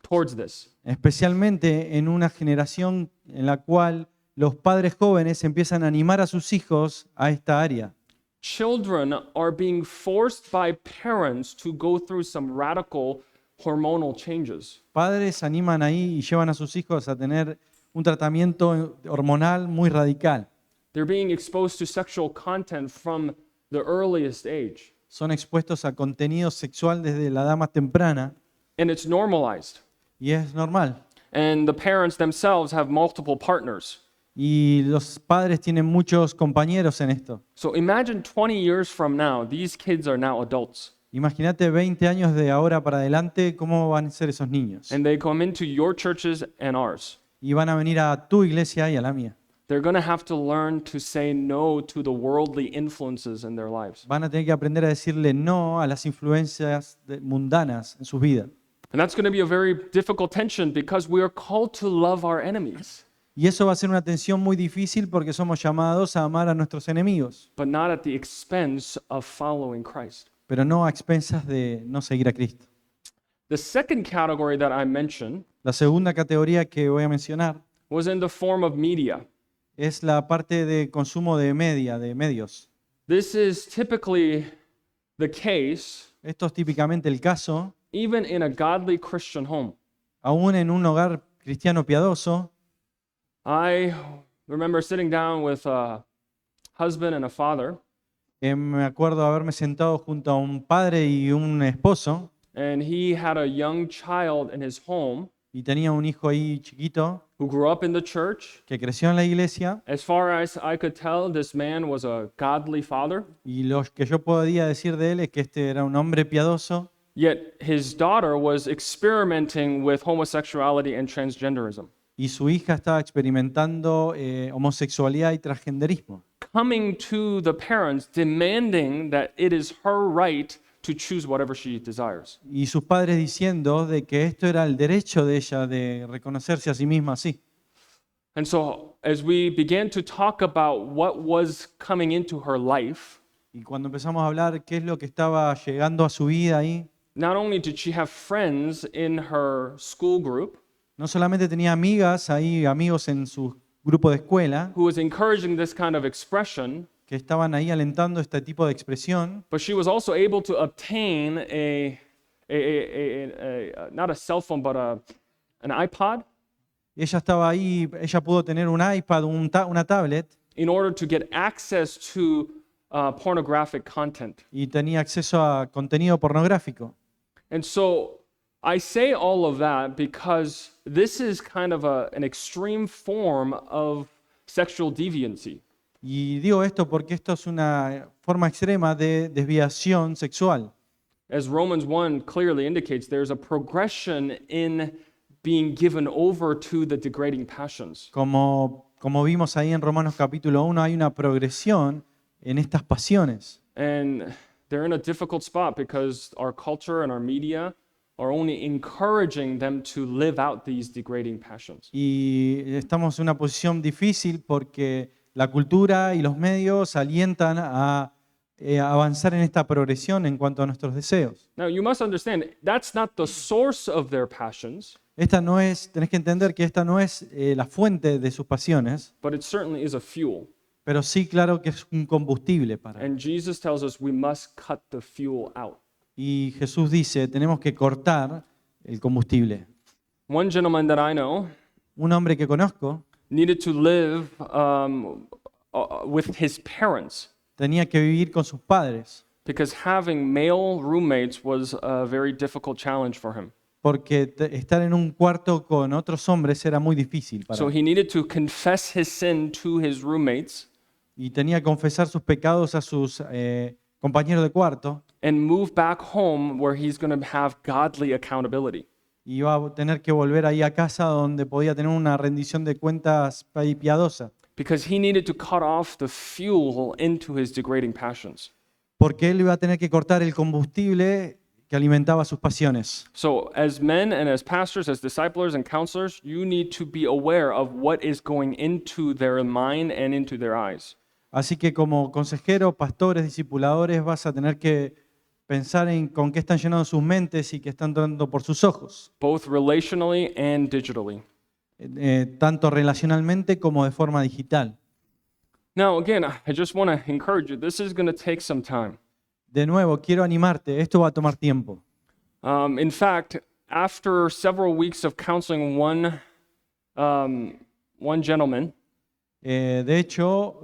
towards this. especialmente en una generación en la cual los padres jóvenes empiezan a animar a sus hijos a esta área. Children are being forced by parents to go through some radical hormonal changes. Padres animan ahí y llevan a sus hijos a tener un tratamiento hormonal muy radical. They're being exposed to sexual content from the earliest age, Son expuestos a contenido sexual desde la edad más temprana and it's normalized. y es normal. And the parents themselves have multiple partners. Y los padres tienen muchos compañeros en esto. So imagine 20 years from now, these kids are now adults, Imagínate 20 años de ahora para adelante cómo van a ser esos niños. and they come into your churches and ours. Y van a venir a tu iglesia y a la mía. They're going to have to learn to say no to the worldly influences in their lives. Van a tener que aprender a decirle no a las influencias mundanas en sus vidas. And that's going to be a very difficult tension because we are called to love our enemies, Y eso va a ser una tensión muy difícil porque somos llamados a amar a nuestros enemigos, but not at the expense of following Christ. pero no a expensas de no seguir a Cristo. The second category that I mentioned La segunda categoría que voy a mencionar was in the form of media. es la parte de consumo de media, de medios. This is typically the case Esto es típicamente el caso, even in a godly Christian home. aún en un hogar cristiano piadoso. I remember sitting down with a husband and a father, Me acuerdo haberme sentado junto a un padre y un esposo and he had a young child in his home y tenía un hijo ahí chiquito who grew up in the church. que creció en la iglesia As far as I could tell, this man was a godly father, y lo que yo podía decir de él es que este era un hombre piadoso, yet his daughter was experimenting with homosexuality and transgenderism. y su hija estaba experimentando homosexualidad y transgenderismo. Coming to the parents, demanding that it is her right to choose whatever she desires. Y sus padres diciendo de que esto era el derecho de ella de reconocerse a sí misma así. And so, as we began to talk about what was coming into her life, Y cuando empezamos a hablar qué es lo que estaba llegando a su vida ahí, not only did she have friends in her school group no solamente tenía amigas ahí, amigos en su grupo de escuela, who was encouraging this kind of expression, que estaban ahí alentando este tipo de expresión, but she was also able to obtain not a cell phone, but an iPod ella estaba ahí, ella pudo tener un iPad, una tablet, in order to get access to pornographic content. y tenía acceso a contenido pornográfico. And so I say all of that because this is kind of an extreme form of sexual deviancy. Y digo esto porque esto es una forma extrema de desviación sexual. As Romans 1 clearly indicates, there's a progression in being given over to the degrading passions. Como vimos ahí en Romanos capítulo 1, hay una progresión en estas pasiones. And they're in a difficult spot because our culture and our media are only encouraging them to live out these degrading passions. Y estamos en una posición difícil porque la cultura y los medios alientan a avanzar en esta progresión en cuanto a nuestros deseos. Now, you must understand, that's not the source of their passions, Tenés que entender que esta no es la fuente de sus pasiones, but it certainly is a fuel. pero sí, claro que es un combustible para. And Jesus tells us we must cut the fuel out. Y Jesús dice, tenemos que cortar el combustible. One gentleman that I know Un hombre que conozco needed to live with his parents tenía que vivir con sus padres because having male roommates was a very difficult challenge for him. porque estar en un cuarto con otros hombres era muy difícil para So él. he needed to confess his sin to his roommates Y tenía que confesar sus pecados a sus compañeros de cuarto and move back home where he's going to have godly accountability. y iba a tener que volver ahí a casa donde podía tener una rendición de cuentas piadosa, Because he needed to cut off the fuel into his degrading passions. porque él iba a tener que cortar el combustible que alimentaba sus pasiones. So, as men and as pastors, as disciplers and counselors, you need to be aware of what is going into their mind and into their eyes. Así que como consejero, pastores, discipuladores, vas a tener que pensar en con qué están llenando sus mentes y qué están entrando por sus ojos, Both relationally and digitally. tanto relacionalmente como de forma digital. Now, again, I just want to encourage you. This is going to take some time. De nuevo, quiero animarte, esto va a tomar tiempo. In fact, after several weeks of counseling one gentleman, De hecho,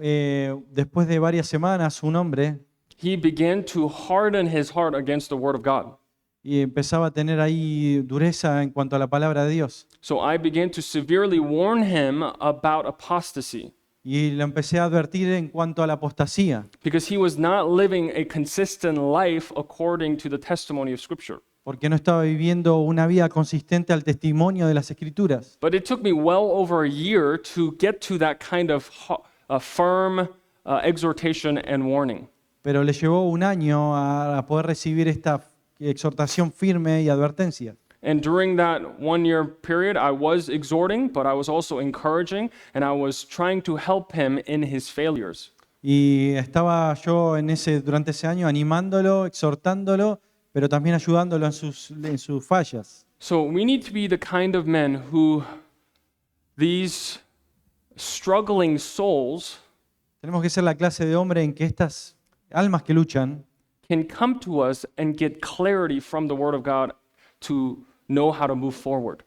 después de varias semanas, un hombre he began to harden his heart against the Word of God. y empezaba a tener ahí dureza en cuanto a la palabra de Dios. So I began to severely warn him about apostasy Y lo empecé a advertir en cuanto a la apostasía, because he was not living a consistent life according to the testimony of Scripture. porque no estaba viviendo una vida consistente al testimonio de las Escrituras. But it took me well over a year to get to that kind of firm exhortation and warning. Pero le llevó un año a poder recibir esta exhortación firme y advertencia. And during that 1 year period, I was exhorting, but I was also encouraging, and I was trying to help him in his failures. Y estaba yo durante ese año animándolo, exhortándolo, pero también ayudándolo en sus fallas. So we need to be the kind of men who these struggling souls Tenemos que ser la clase de hombre en que estas almas que luchan can come to us and get clarity from the Word of God to know how to move forward.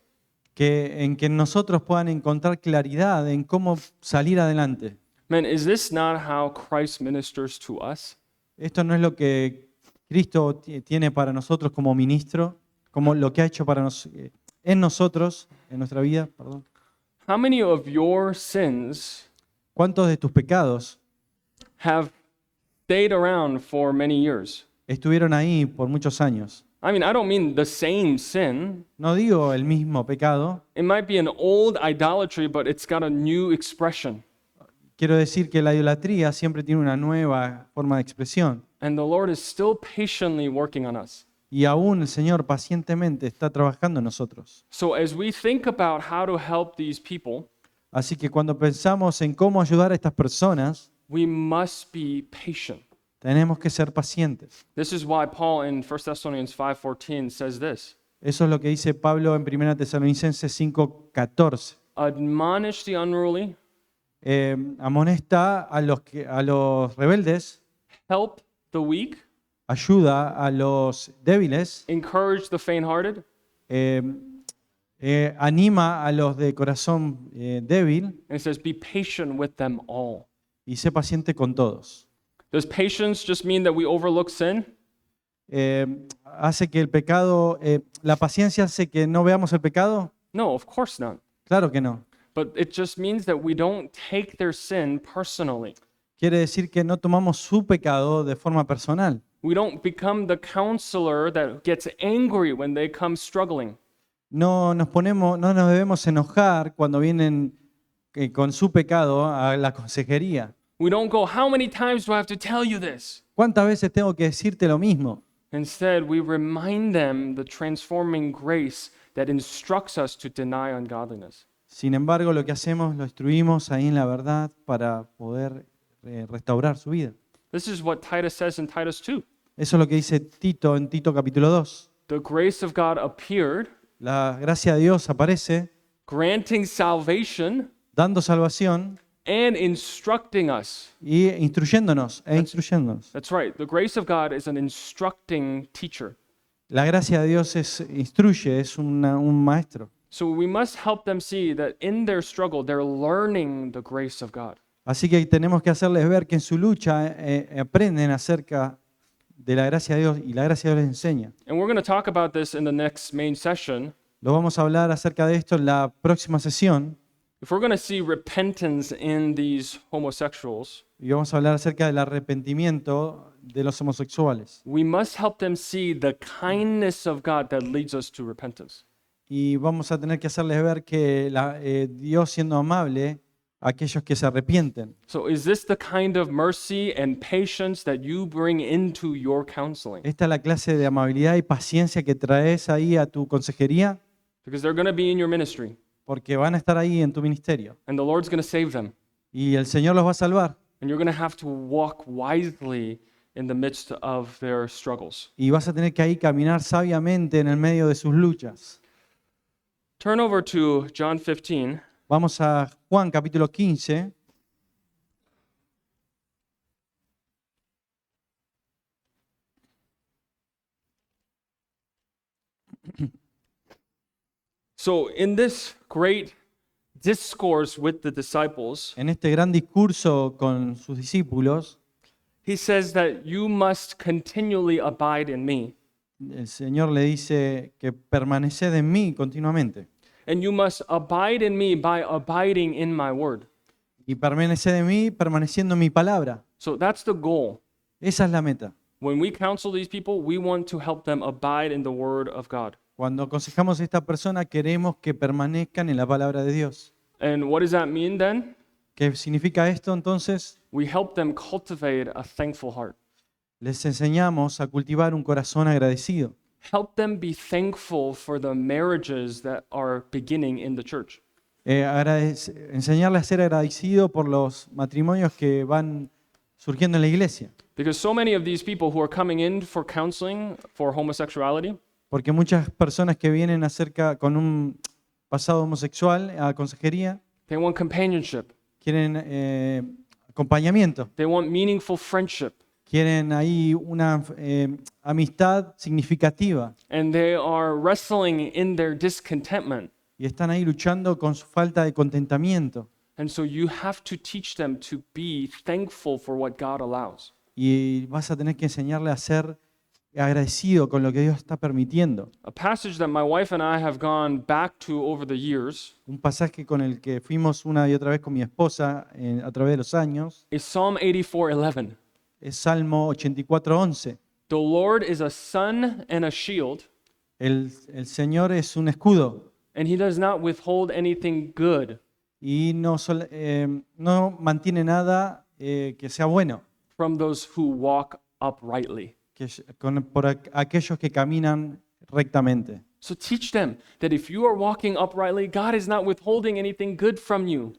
en que nosotros puedan encontrar claridad en cómo salir adelante. Man, is this not how Christ ministers to us? Esto no es lo que Cristo tiene para nosotros como ministro, como lo que ha hecho en nosotros, en nuestra vida. Perdón. How many of your sins ¿Cuántos de tus pecados have stayed around for many years? estuvieron ahí por muchos años? I mean, I don't mean the same sin. No digo el mismo pecado, It might be an old idolatry, but it's got a new expression. quiero decir que la idolatría siempre tiene una nueva forma de expresión. And the Lord is still patiently working on us. Y aún el Señor pacientemente está trabajando en nosotros. So as we think about how to help these people, Así que cuando pensamos en cómo ayudar a estas personas, we must be patient. tenemos que ser pacientes. This is why Paul in 1 Thessalonians 5:14 says this: Eso es lo que dice Pablo en 1 Tesalonicenses 5:14. admonish the unruly, Amonesta a los rebeldes, help the weak, ayuda a los débiles, encourage the faint-hearted, eh, anima a los de corazón débil and it says be patient with them all. y sé paciente con todos. Does patience just mean that we overlook sin? ¿Hace que el pecado, la paciencia hace que no veamos el pecado? No, of course not. Claro que no. But it just means that we don't take their sin personally. Quiere decir que no tomamos su pecado de forma personal. We don't become the counselor that gets angry when they come struggling. No nos debemos enojar cuando vienen con su pecado a la consejería. We don't go, how many times do I have to tell you this? ¿Cuántas veces tengo que decirte lo mismo? Instead, we remind them the transforming grace that instructs us to deny ungodliness. Sin embargo, lo que hacemos lo instruimos ahí en la verdad para poder restaurar su vida. This is what Titus says in Titus 2. Eso es lo que dice Tito en Tito capítulo 2. The grace of God appeared, La gracia de Dios aparece granting salvation dando salvación and instructing us. y instruyéndonos instruyéndonos. That's right. The grace of God is an instructing teacher. La gracia de Dios instruye, es un maestro. So we must help them see that in their struggle, they're learning the grace of God. Así que tenemos que hacerles ver que en su lucha aprenden acerca de la gracia de Dios y la gracia de Dios les enseña. And we're going to talk about this in the next main session. Lo vamos a hablar acerca de esto en la próxima sesión If we're going to see repentance in these homosexuals, y vamos a hablar acerca del arrepentimiento de los homosexuales. we must help them see the kindness of God that leads us to repentance. Y vamos a tener que hacerles ver que Dios siendo amable a aquellos que se arrepienten. So is this the kind of mercy and patience that you bring into your counseling? ¿Esta es la clase de amabilidad y paciencia que traes ahí a tu consejería? Because they're going to be in your ministry, Porque van a estar ahí en tu ministerio. and the Lord's going to save them. Y el Señor los va a salvar. And you're going to have to walk wisely in the midst of their struggles. Y vas a tener que ahí caminar sabiamente en el medio de sus luchas. Turn over to John 15. Vamos a Juan capítulo 15. So, in this great discourse with the disciples, En este gran discurso con sus discípulos, he says that you must continually abide in me, el Señor le dice que permaneced en mí continuamente. and you must abide in me by abiding in my word. Y permaneced en mí permaneciendo en mi palabra. So, that's the goal. Esa es la meta. When we counsel these people, we want to help them abide in the word of God. Cuando aconsejamos a esta persona, queremos que permanezcan en la palabra de Dios. And what does that mean then? ¿Qué significa esto entonces? We help them cultivate a thankful heart. Les enseñamos a cultivar un corazón agradecido. Help them be thankful for the marriages that are beginning in the church. Enseñarles a ser agradecido por los matrimonios que van surgiendo en la iglesia. Because so many of these people who are coming in for counseling for homosexuality, Porque muchas personas que vienen con un pasado homosexual a consejería they want companionship. quieren acompañamiento, They want meaningful friendship. quieren ahí una amistad significativa And they are wrestling in their discontentment. y están ahí luchando con su falta de contentamiento. And so you have to teach them to be thankful for what God allows. Y vas a tener que enseñarle a ser agradecido con lo que Dios está permitiendo. A passage that my wife and I have gone back to over the years Un pasaje con el que fuimos una y otra vez con mi esposa a través de los años is Psalm 84:11. es Salmo 84:11. The Lord is a sun and a shield, El Señor es un escudo and he does not withhold anything good y no mantiene nada que sea bueno from those who walk uprightly. por aquellos que caminan rectamente. So teach them that if you are walking uprightly, God is not withholding anything good from you.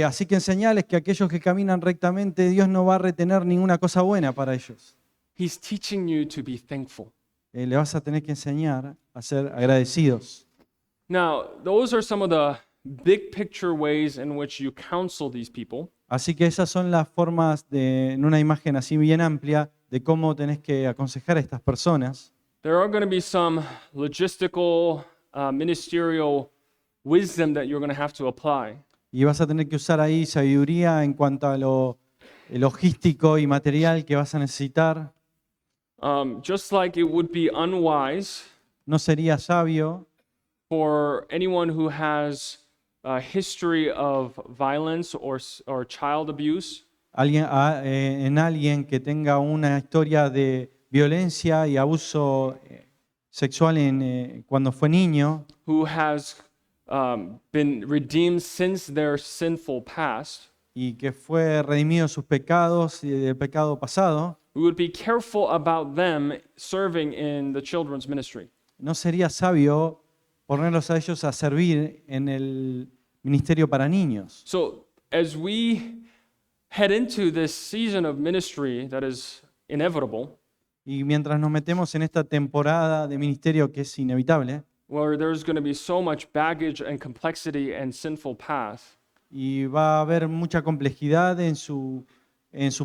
Así que enseñales que aquellos que caminan rectamente, Dios no va a retener ninguna cosa buena para ellos. He's teaching you to be thankful. Le vas a tener que enseñar a ser agradecidos. Now, those are some of the big picture ways in which you counsel these people. Así que esas son las formas en una imagen así bien amplia, de cómo tenés que aconsejar a estas personas. There are going to be some logistical, ministerial wisdom that you're going to have to apply. Y vas a tener que usar ahí sabiduría en cuanto a lo logístico y material que vas a necesitar. Just like it would be unwise No sería sabio for anyone who has a history of violence or child abuse en alguien que tenga una historia de violencia y abuso sexual cuando fue niño, who has been redeemed since their sinful past. y que fue redimido de sus pecados y del pecado pasado. We would be careful about them serving in the children's ministry. No sería sabio ponerlos a ellos a servir en el ministerio para niños. So, as we head into this season of ministry that is inevitable, Y mientras nos metemos en esta temporada de ministerio que es inevitable, where there's going to be so much baggage and complexity and sinful path, y va a haber mucha complejidad en su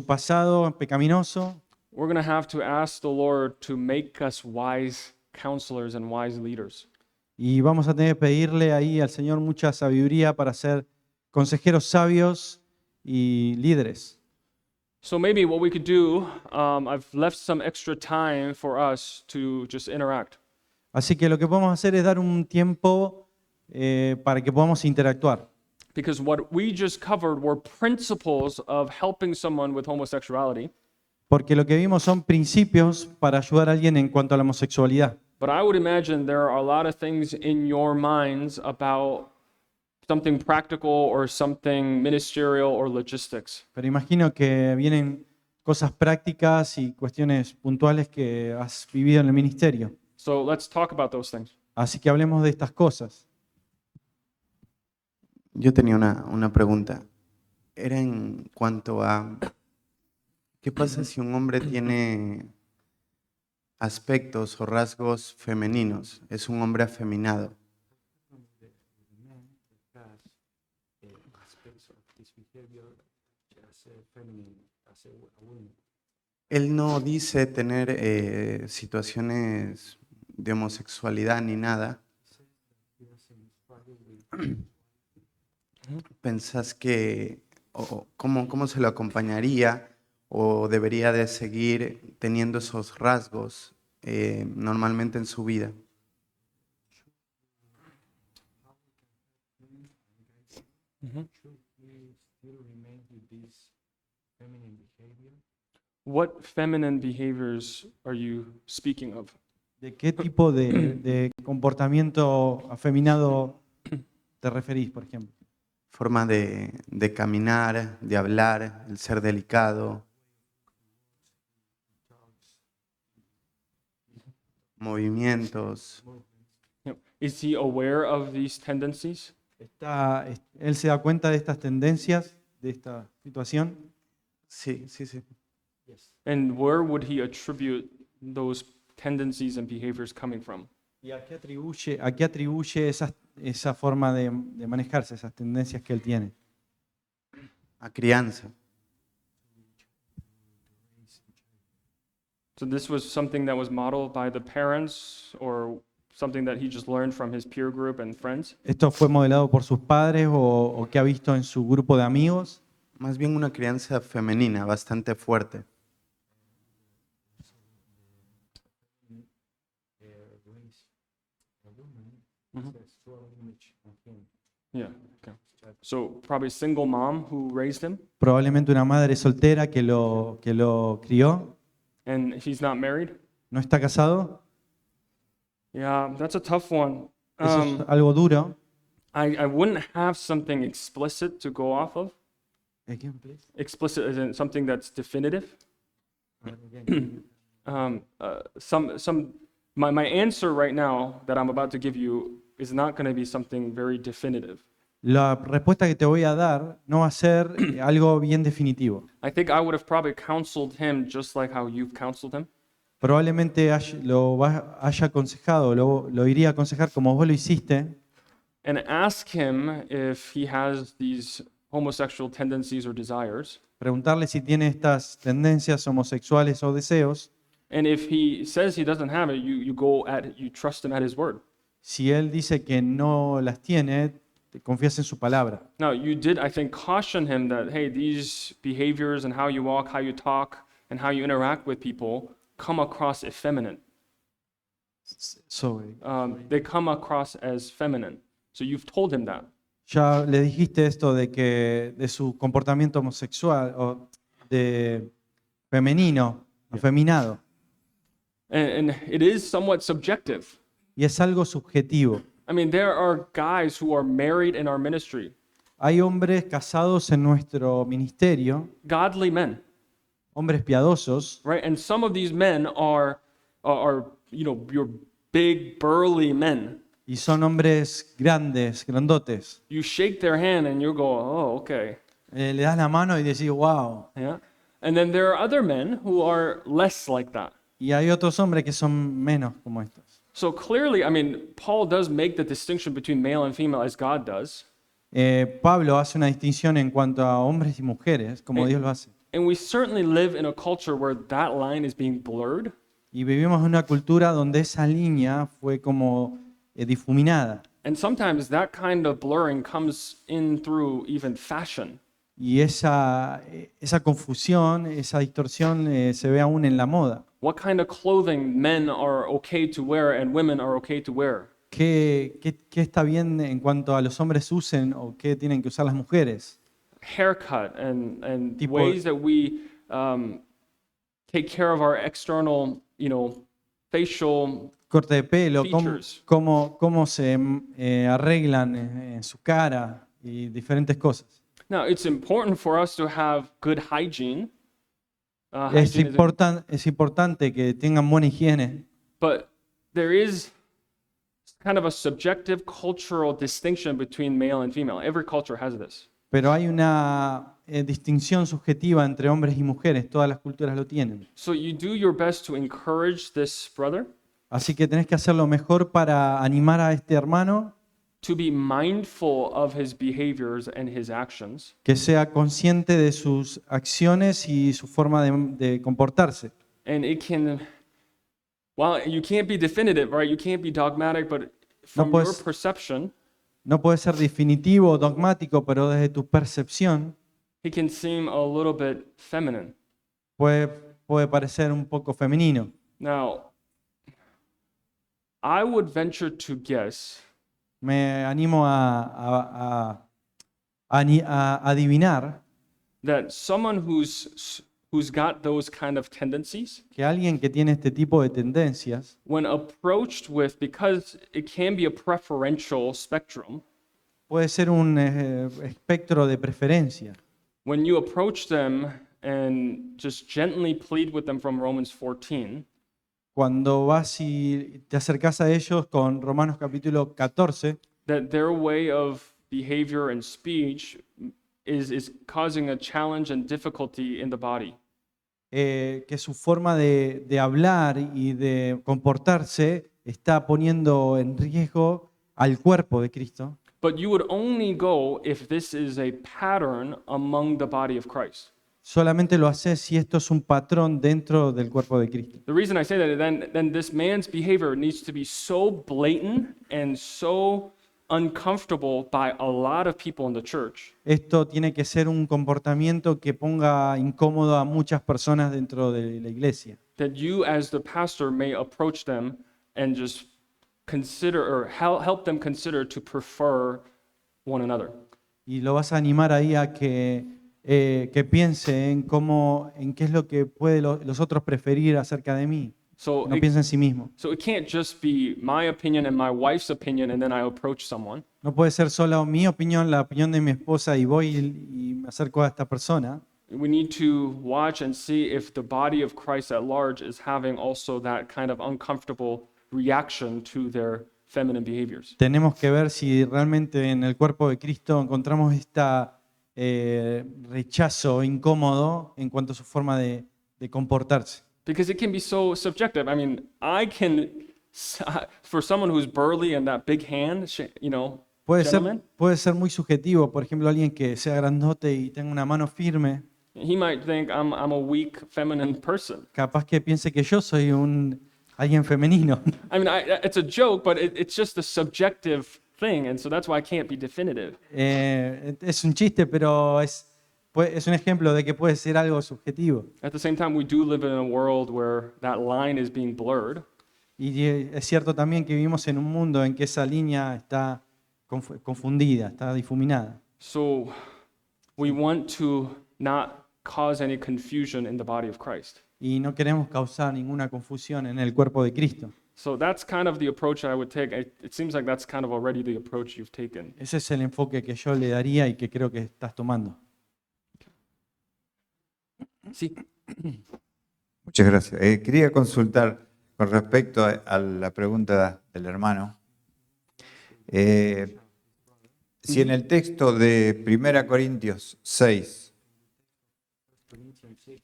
pasado pecaminoso, we're going to have to ask the Lord to make us wise counselors and wise leaders. y vamos a tener que pedirle ahí al Señor mucha sabiduría para ser consejeros sabios y líderes. So maybe what we could do, I've left some extra time for us to just interact. Así que lo que podemos hacer es dar un tiempo para que podamos interactuar. Because what we just covered were principles of helping someone with homosexuality. Porque lo que vimos son principios para ayudar a alguien en cuanto a la homosexualidad. But I would imagine there are a lot of things in your minds about something practical or something ministerial or logistics. Pero imagino que vienen cosas prácticas y cuestiones puntuales que has vivido en el ministerio. So let's talk about those things. Así que hablemos de estas cosas. Yo tenía una pregunta. Era en cuanto a ¿qué pasa si un hombre tiene aspectos o rasgos femeninos? Es un hombre afeminado. Él no dice tener situaciones de homosexualidad ni nada. ¿Pensás que cómo se lo acompañaría o debería de seguir teniendo esos rasgos normalmente en su vida? What feminine behaviors are you speaking of? ¿De qué tipo de comportamiento afeminado te referís, por ejemplo? Forma de caminar, de hablar, el ser delicado, movimientos. Is he aware of these tendencies? ¿Él se da cuenta de estas tendencias, de esta situación? Sí, sí, sí. And where would he attribute those tendencies and behaviors coming from? ¿Y a qué atribuye esa forma de manejarse, esas tendencias que él tiene? A crianza. So this was something that was modeled by the parents or something that he just learned from his peer group and friends? ¿Esto fue modelado por sus padres o qué ha visto en su grupo de amigos? Más bien una crianza femenina, bastante fuerte. Yeah. Okay. So probably single mom who raised him, Probablemente una madre soltera que lo crió, and he's not married. no está casado. Yeah, that's a tough one. Eso es algo duro. I wouldn't have something explicit to go off of. Explicit as in something that's definitive. My answer right now that I'm about to give you is not going to be something very definitive. La respuesta que te voy a dar no va a ser algo bien definitivo. I think I would have probably counseled him just like how you've counseled him. Probablemente haya aconsejado, lo iría a aconsejar como vos lo hiciste, And ask him if he has these homosexual tendencies or desires. preguntarle si tiene estas tendencias homosexuales o deseos. And if he says he doesn't have it, you trust him at his word. Si él dice que no las tiene, te confías en su palabra. Now, you did, I think, caution him that, hey, these behaviors and how you walk, how you talk, and how you interact with people come across effeminate. They come across as feminine. So you've told him that. Ya le dijiste esto de su comportamiento homosexual o de femenino, afeminado, And it is somewhat subjective. y es algo subjetivo. I mean, there are guys who are married in our ministry, Hay hombres casados en nuestro ministerio, godly men, hombres piadosos, right? And some of these men are your big, burly men. y son hombres grandes, grandotes. You shake their hand and you go, oh, okay. Le das la mano y decís, wow. Yeah. And then there are other men who are less like that. Y hay otros hombres que son menos como estos. So clearly, I mean, Paul does make the distinction between male and female as God does. Pablo hace una distinción en cuanto a hombres y mujeres, como Dios lo hace. And we certainly live in a culture where that line is being blurred. Y vivimos en una cultura donde esa línea fue como difuminada. And sometimes that kind of blurring comes in through even fashion. Y esa confusión, esa distorsión se ve aún en la moda. What kind of clothing men are okay to wear and women are okay to wear? ¿Qué está bien en cuanto a los hombres usen o qué tienen que usar las mujeres? Haircut and Tipo- ways that we take care of our external, facial. Corte de pelo, Features. cómo se arreglan en su cara y diferentes cosas. Now, it's important for us to have good hygiene. Es Hygiene es importante que tengan buena higiene, but there is kind of a subjective cultural distinction between male and female. Every culture has this. pero hay una distinción subjetiva entre hombres y mujeres, todas las culturas lo tienen. So you do your best to encourage this brother Así que tenés que hacer lo mejor para animar a este hermano to be mindful of his behaviors and his actions. que sea consciente de sus acciones y su forma de comportarse. And it can, well, you can't be definitive, right? You can't be dogmatic, but from your puedes- perception, No puede ser definitivo o dogmático, pero desde tu percepción he can seem a little bit feminine. puede parecer un poco femenino. Now, I would venture to guess Me animo a adivinar that someone who's got those kind of tendencies, que alguien que tiene este tipo de tendencias, when approached with, because it can be a preferential spectrum, puede ser un espectro de preferencia. when you approach them and just gently plead with them from Romans 14, Cuando vas y te acercas a ellos con Romanos capítulo 14, that their way of behavior and speech is causing a challenge and difficulty in the body. que su forma de hablar y de comportarse está poniendo en riesgo al cuerpo de Cristo. But you would only go if this is a pattern among the body of Christ. Solamente lo haces si esto es un patrón dentro del cuerpo de Cristo. The reason I say that, then this man's behavior needs to be so blatant and so uncomfortable by a lot of people in the church Esto tiene que ser un comportamiento que ponga incómodo a muchas personas dentro de la iglesia. that you, as the pastor, may approach them and just consider or help them consider to prefer one another. Y lo vas a animar ahí a que piense en cómo, en qué es lo que puede los otros preferir acerca de mí. So No it, piensa en sí mismo. so it can't just be my opinion and my wife's opinion, and then I approach someone. No puede ser solo mi opinión, la opinión de mi esposa y voy y me acerco a esta persona. We need to watch and see if the body of Christ at large is having also that kind of uncomfortable reaction to their feminine behaviors. Tenemos que ver si realmente en el cuerpo de Cristo encontramos este rechazo incómodo en cuanto a su forma de comportarse. Because it can be so subjective. I mean, for someone who's burly and that big hand, gentleman, Puede ser muy subjetivo. Por ejemplo, alguien que sea grandote y tenga una mano firme, he might think I'm a weak feminine person. capaz que piense que yo soy alguien femenino. I mean, it's a joke, but it's just a subjective thing, and so that's why I can't be definitive. Es un chiste, pero es un ejemplo de que puede ser algo subjetivo. At the same time, we do live in a world where that line is being blurred. Y es cierto también que vivimos en un mundo en que esa línea está confundida, está difuminada. So we want to not cause any confusion in the body of Christ. Y no queremos causar ninguna confusión en el cuerpo de Cristo. So that's kind of the approach I would take. It seems like that's kind of already the approach you've taken. Ese es el enfoque que yo le daría y que creo que estás tomando. Sí. Muchas gracias. Quería consultar con respecto a la pregunta del hermano. Si en el texto de 1 Corintios 6,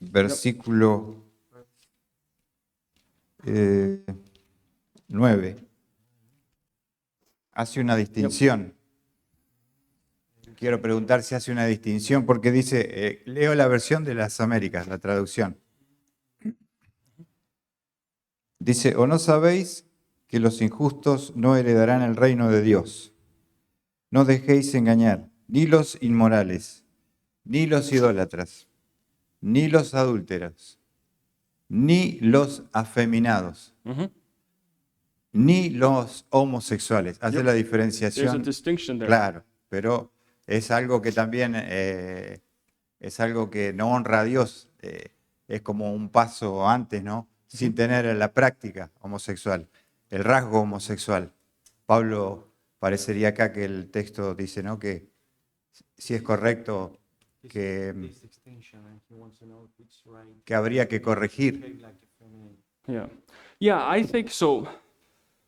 versículo 9, hace una distinción. Quiero preguntar si hace una distinción porque dice, leo la versión de las Américas, la traducción. Dice, ¿o no sabéis que los injustos no heredarán el reino de Dios? No dejéis engañar, ni los inmorales, ni los idólatras, ni los adúlteros, ni los afeminados, Mhm. ni los homosexuales. Hace Yep. la There's a diferenciación. distinction there. Claro, pero es algo que también es algo que no honra a Dios. Es como un paso antes, ¿no? Sin tener la práctica homosexual, el rasgo homosexual. Pablo parecería acá que el texto dice, ¿no? Que si es correcto, que habría que corregir. Yeah. Yeah, I think so.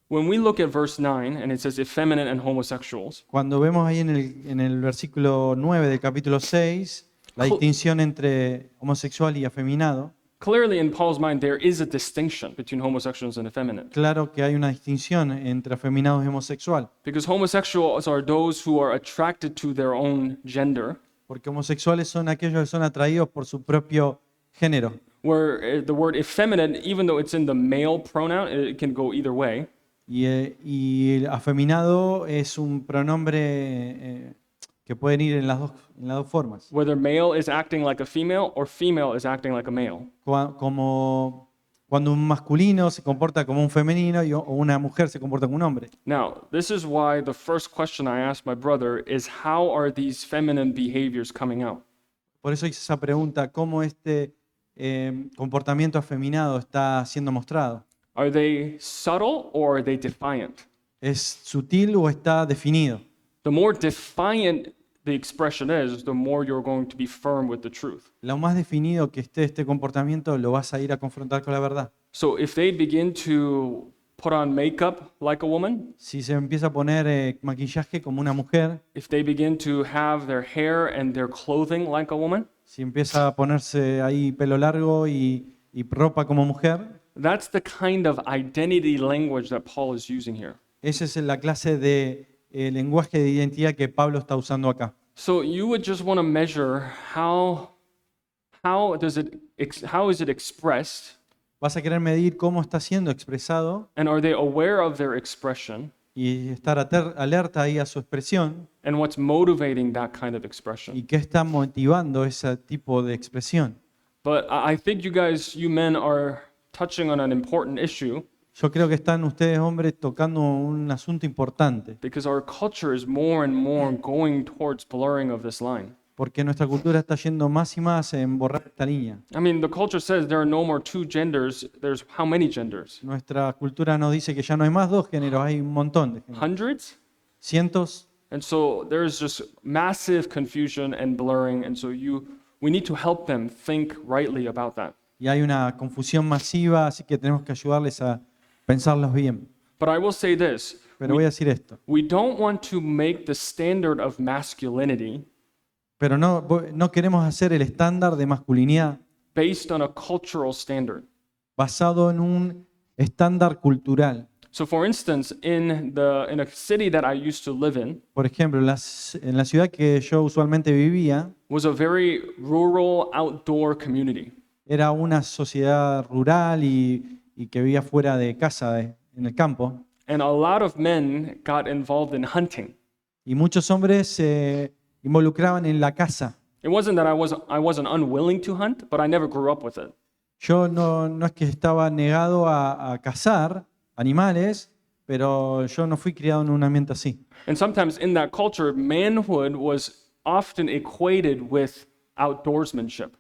When we look at verse 9 and it says effeminate and homosexuals, Cuando vemos ahí en el versículo 9 del capítulo 6, la distinción entre homosexual y afeminado, clearly in Paul's mind, there is a distinction between homosexuals and effeminate. Claro que hay una distinción entre afeminado y homosexual, Because homosexuals are those who are attracted to their own gender, porque homosexuales son aquellos que son atraídos por su propio género, where the word effeminate, even though it's in the male pronoun, it can go either way. y el afeminado es un pronombre que pueden ir en las dos formas, Whether male is acting like a female or female is acting like a male. como cuando un masculino se comporta como un femenino o una mujer se comporta como un hombre. Now, this is why the first question I asked my brother is how are these feminine behaviors coming out? Por eso hice esa pregunta, ¿cómo este comportamiento afeminado está siendo mostrado? Are they subtle or are they defiant? ¿Es sutil o está definido? The more defiant the expression is, the more you're going to be firm with the truth. Lo más definido que esté este comportamiento lo vas a ir a confrontar con la verdad. So if they begin to put on makeup like a woman, Si se empieza a poner maquillaje como una mujer, if they begin to have their hair and their clothing like a woman, si empieza a ponerse ahí pelo largo y ropa como mujer, that's the kind of identity language that Paul is using here. esa es la clase de lenguaje de identidad que Pablo está usando acá. So you would just want to measure how is it expressed, Vas a querer medir cómo está siendo expresado and are they aware of their expression, y estar alerta ahí a su expresión and what's motivating that kind of expression. y qué está motivando ese tipo de expresión. But I think you men are touching on an important issue Yo creo que están ustedes, hombres, tocando un asunto importante, because our culture is more and more going towards blurring of this line. porque nuestra cultura está yendo más y más en borrar esta línea. I mean, the culture says there are no more two genders. There's how many genders? Nuestra cultura nos dice que ya no hay más dos géneros, hay un montón de géneros. Hundreds? Cientos. And so there's just massive confusion and blurring. And so we need to help them think rightly about that. Y hay una confusión masiva, así que tenemos que ayudarles a pensarlos bien. But I will say this. Pero voy a decir esto. We don't want to make the standard of masculinity Pero no queremos hacer el estándar de masculinidad based on a cultural standard. basado en un estándar cultural. So for instance, in a city that I used to live in Por ejemplo, en la ciudad que yo usualmente vivía, was a very rural outdoor community. era una sociedad rural y que vivía fuera de casa, en el campo. And a lot of men got involved in hunting. Y muchos hombres se involucraban en la caza. It wasn't that I wasn't unwilling to hunt, but I never grew up with it. Yo no es que estaba negado a cazar animales, pero yo no fui criado en un ambiente así. And sometimes in that culture, manhood was often equated with outdoorsmanship.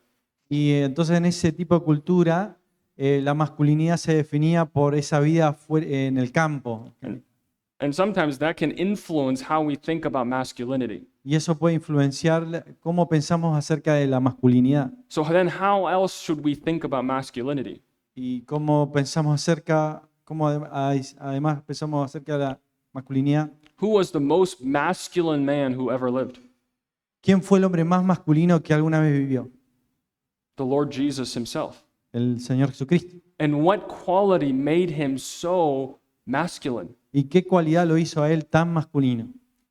Y entonces en ese tipo de cultura, la masculinidad se definía por esa vida en el campo. And sometimes that can influence how we think about masculinity. Y eso puede influenciar cómo pensamos acerca de la masculinidad So then how else should we think about masculinity? y cómo además pensamos acerca de la masculinidad. Who was the most masculine man who ever lived? ¿Quién fue el hombre más masculino que alguna vez vivió? The Lord Jesus himself. El Señor Jesucristo. And what quality made him so masculine? ¿Y qué cualidad lo hizo a él tan masculino?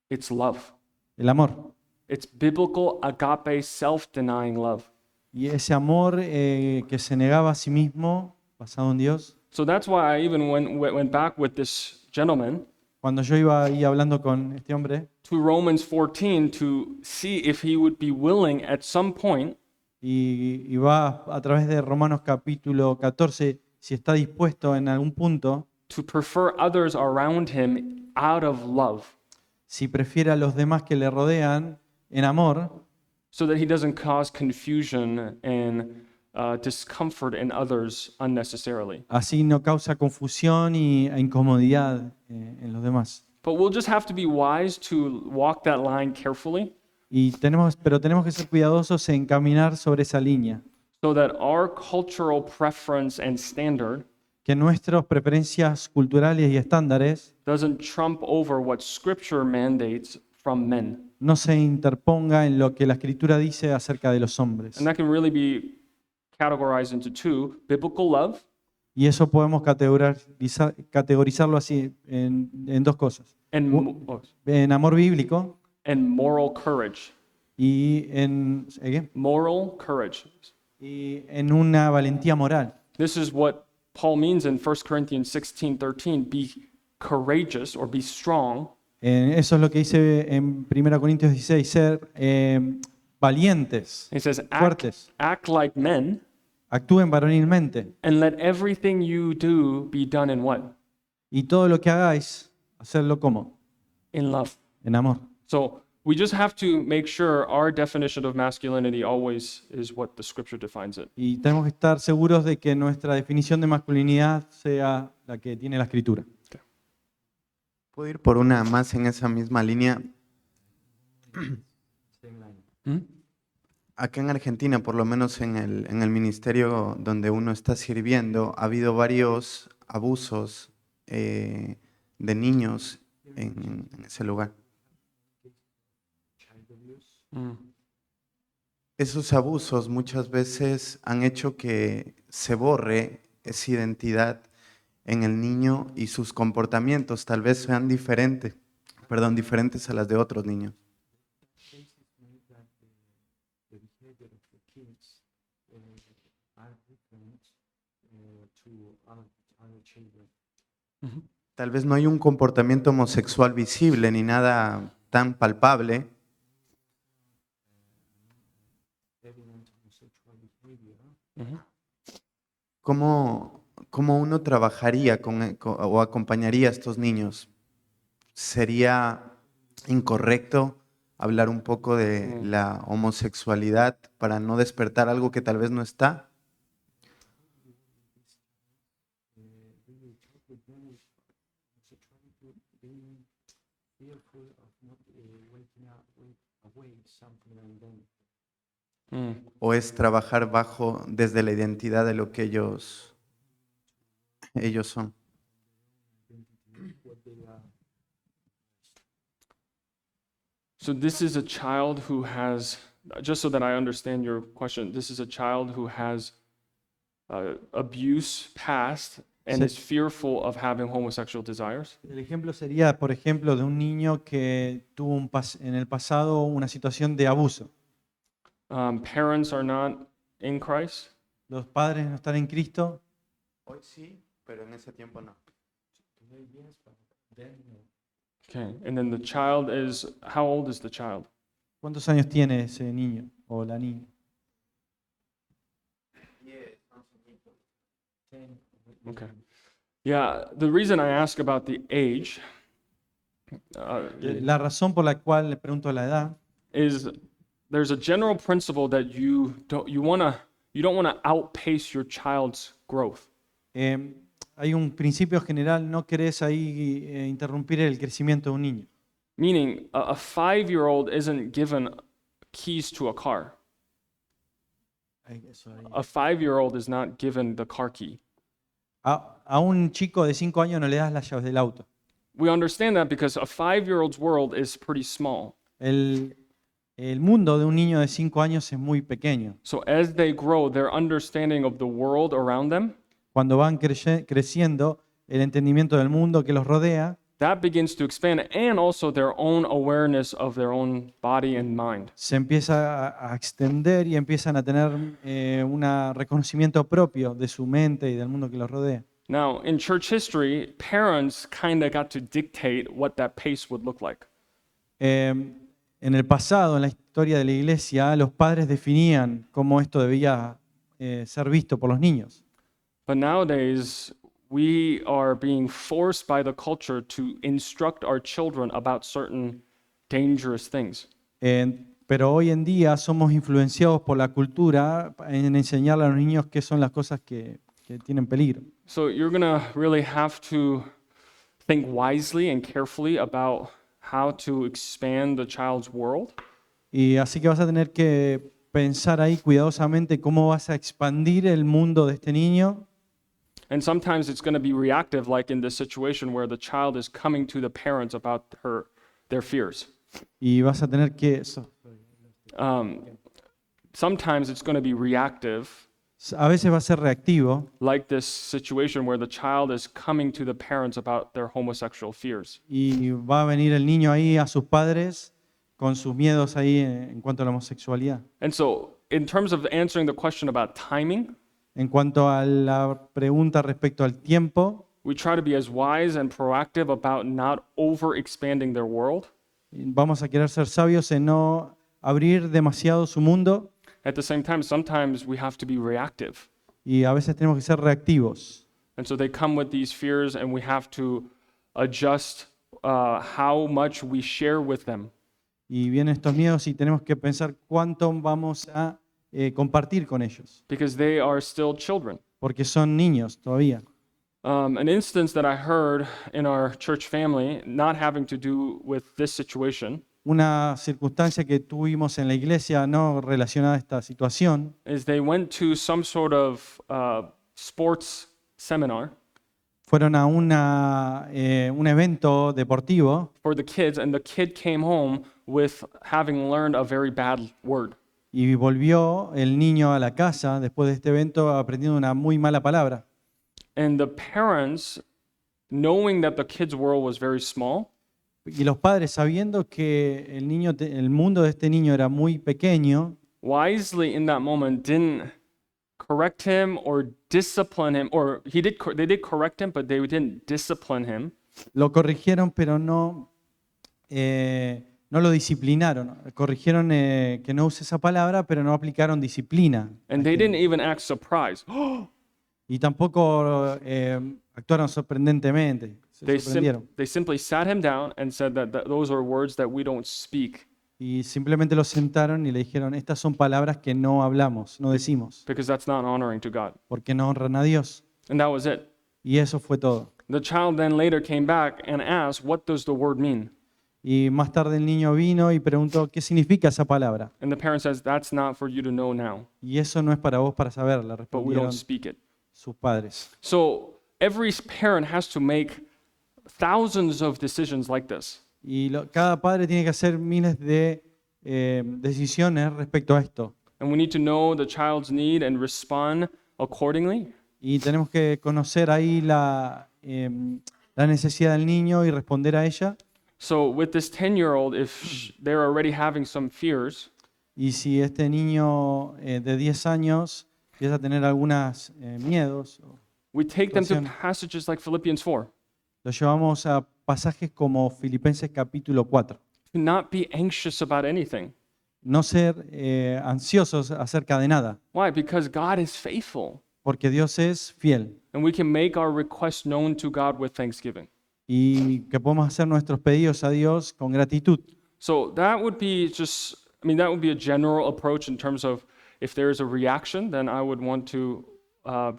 It's love. El amor. It's biblical agape, self-denying love. Y ese amor que se negaba a sí mismo, basado en Dios. So that's why I even went back with this gentleman Cuando yo iba ahí hablando con este hombre to Romans 14 to see if he would be willing at some point y va a través de Romanos capítulo 14, si está dispuesto en algún punto, to prefer others around him out of love si prefiere a los demás que le rodean en amor, so that he doesn't cause confusion and discomfort in others unnecessarily. así no causa confusión e incomodidad en los demás. But we'll just have to be wise to walk that line carefully Pero tenemos que ser cuidadosos en caminar sobre esa línea, so that our cultural preference and standard que nuestras preferencias culturales y estándares doesn't trump over what Scripture mandates from men. no se interponga en lo que la Escritura dice acerca de los hombres. And that can really be categorized into two: biblical love Y eso podemos categorizarlo así en dos cosas. and, En amor bíblico and moral courage. y ¿qué? Moral courage. Y en una valentía moral. This is what Paul means in 1 Corinthians 16:13. Be courageous or be strong Eso es lo que dice en 1 Corintios 16, ser valientes, He says, fuertes, act like men, actúen varonilmente and let everything you do be done in what? y todo lo que hagáis, hacerlo como In love. en amor. So we just have to make sure our definition of masculinity always is what the scripture defines it. Y tenemos que estar seguros de que nuestra definición de masculinidad sea la que tiene la Escritura. ¿Puedo ir por una más en esa misma línea? Acá en Argentina, por lo menos en el ministerio donde uno está sirviendo, ha habido varios abusos de niños en ese lugar. Esos abusos muchas veces han hecho que se borre esa identidad en el niño y sus comportamientos tal vez sean diferentes a las de otros niños. Tal vez no hay un comportamiento homosexual visible ni nada tan palpable. ¿Cómo uno trabajaría o acompañaría a estos niños? ¿Sería incorrecto hablar un poco de la homosexualidad para no despertar algo que tal vez no está? ¿O es trabajar desde la identidad de lo que ellos son? So this is a child who has, just so that I understand your question, this is a child who has abuse past and Sí. is fearful of having homosexual desires. El ejemplo sería, por ejemplo, de un niño que tuvo en el pasado una situación de abuso. Parents are not in Christ. Los padres no están en Cristo. Hoy sí, pero en ese tiempo no. Okay, and then the child is, how old is the child? ¿Cuántos años tiene ese niño o la niña? Okay. Yeah, the reason I ask about the age La razón por la cual le pregunto la edad is there's a general principle that you don't want to outpace your child's growth. hay un principio general, no querés ahí interrumpir el crecimiento de un niño. Meaning, a 5-year-old isn't given keys to a car. A 5-year-old is not given the car key. A un chico de 5 años no le das las llaves del auto. We understand that because a 5-year-old's world is pretty small. El mundo de un niño de 5 años es muy pequeño. So as they grow, their understanding of the world around them, Cuando van creciendo, el entendimiento del mundo que los rodea that begins to expand, and also their own awareness of their own body and mind. se empieza a extender y empiezan a tener un reconocimiento propio de su mente y del mundo que los rodea. Now, in church history, parents kind of got to dictate what that pace would look like. En el pasado, en la historia de la iglesia, los padres definían cómo esto debía ser visto por los niños. But nowadays, we are being forced by the culture to instruct our children about certain dangerous things. Pero hoy en día somos influenciados por la cultura en enseñarle a los niños qué son las cosas que tienen peligro. So you're going to really have to think wisely and carefully about how to expand the child's world. Y así que vas a tener que pensar ahí cuidadosamente cómo vas a expandir el mundo de este niño. And sometimes it's going to be reactive, like in this situation where the child is coming to the parents about their fears. Y vas a tener que... Sometimes it's going to be reactive A veces va a ser reactivo like this situation where the child is coming to the parents about their homosexual fears. y va a venir el niño ahí a sus padres con sus miedos ahí en cuanto a la homosexualidad. And so, in terms of answering the question about timing, En cuanto a la pregunta respecto al tiempo, we try to be as wise and proactive about not over expanding their world. vamos a querer ser sabios en no abrir demasiado su mundo At the same time, sometimes we have to be reactive. y a veces tenemos que ser reactivos. And so they come with these fears, and we have to adjust how much we share with them. Y vienen estos miedos y tenemos que pensar cuánto vamos a compartir con ellos, Because they are still children. porque son niños todavía. An instance that I heard in our church family, not having to do with this situation, Una circunstancia que tuvimos en la iglesia no relacionada a esta situación is they went to some sort of sports seminar fueron a un evento deportivo for the kids, and the kid came home with having learned a very bad word. y volvió el niño a la casa después de este evento aprendiendo una muy mala palabra. And the parents, knowing that the kid's world was very small, Y los padres, sabiendo que el mundo de este niño era muy pequeño, wisely in that moment didn't correct him or discipline him, or they did correct him, but they didn't discipline him. lo corrigieron, pero no lo disciplinaron. Corrigieron que no use esa palabra, pero no aplicaron disciplina. a And they este didn't even act surprised. Y tampoco actuaron sorprendentemente, se sorprendieron. They simply sat him down and said that those are words that we don't speak Y simplemente lo sentaron y le dijeron, estas son palabras que no hablamos, no decimos, because that's not honoring to God. porque no honran a Dios. And that was it. Y eso fue todo. The child then later came back and asked, "What does the word mean?" Y más tarde el niño vino y preguntó, ¿qué significa esa palabra? And the parent says, "That's not for you to know now, Y eso no es para vos para saberla, but we don't respondieron speak it." sus padres. So every parent has to make thousands of decisions like this. Y cada padre tiene que hacer miles de decisiones respecto a esto. And we need to know the child's need and respond accordingly. Y tenemos que conocer ahí la necesidad del niño y responder a ella. So with this 10-year-old, if they're already having some fears, Y si este niño de 10 años empieza a tener algunos miedos, we take them to Situación. passages like Philippians 4. lo llevamos a pasajes como Filipenses capítulo 4. To not be anxious about anything. No ser ansiosos acerca de nada, Why? Because God is faithful. porque Dios es fiel. And we can make our requests known to God with thanksgiving. Y que podemos hacer nuestros pedidos a Dios con gratitud. So that would be that would be a general approach in terms of if there is a reaction, then I would want to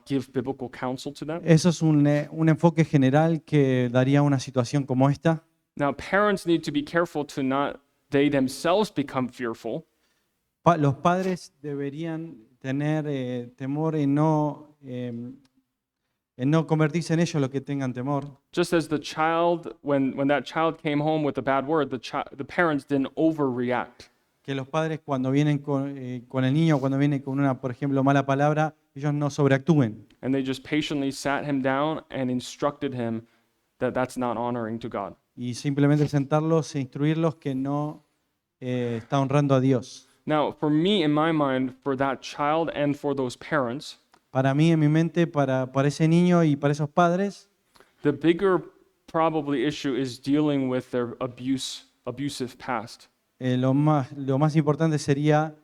give biblical counsel to them. Eso es un enfoque general que daría una situación como esta. Now, parents need to be careful to not they themselves become fearful. Los padres deberían tener temor en no convertirse en ellos los que tengan temor. Just as the child, when that child came home with a bad word, the parents didn't overreact. Que los padres cuando vienen con el niño, cuando viene con una, por ejemplo, mala palabra, ellos no sobreactúen. And they just patiently sat him down and instructed him that that's not honoring to God. Y simplemente sentarlos e instruirlos que no está honrando a Dios. Now, for me, in my mind, for that child and for those parents, Para mí, en mi mente, para ese niño y para esos padres, the bigger probably issue is dealing with their abusive past. lo más importante sería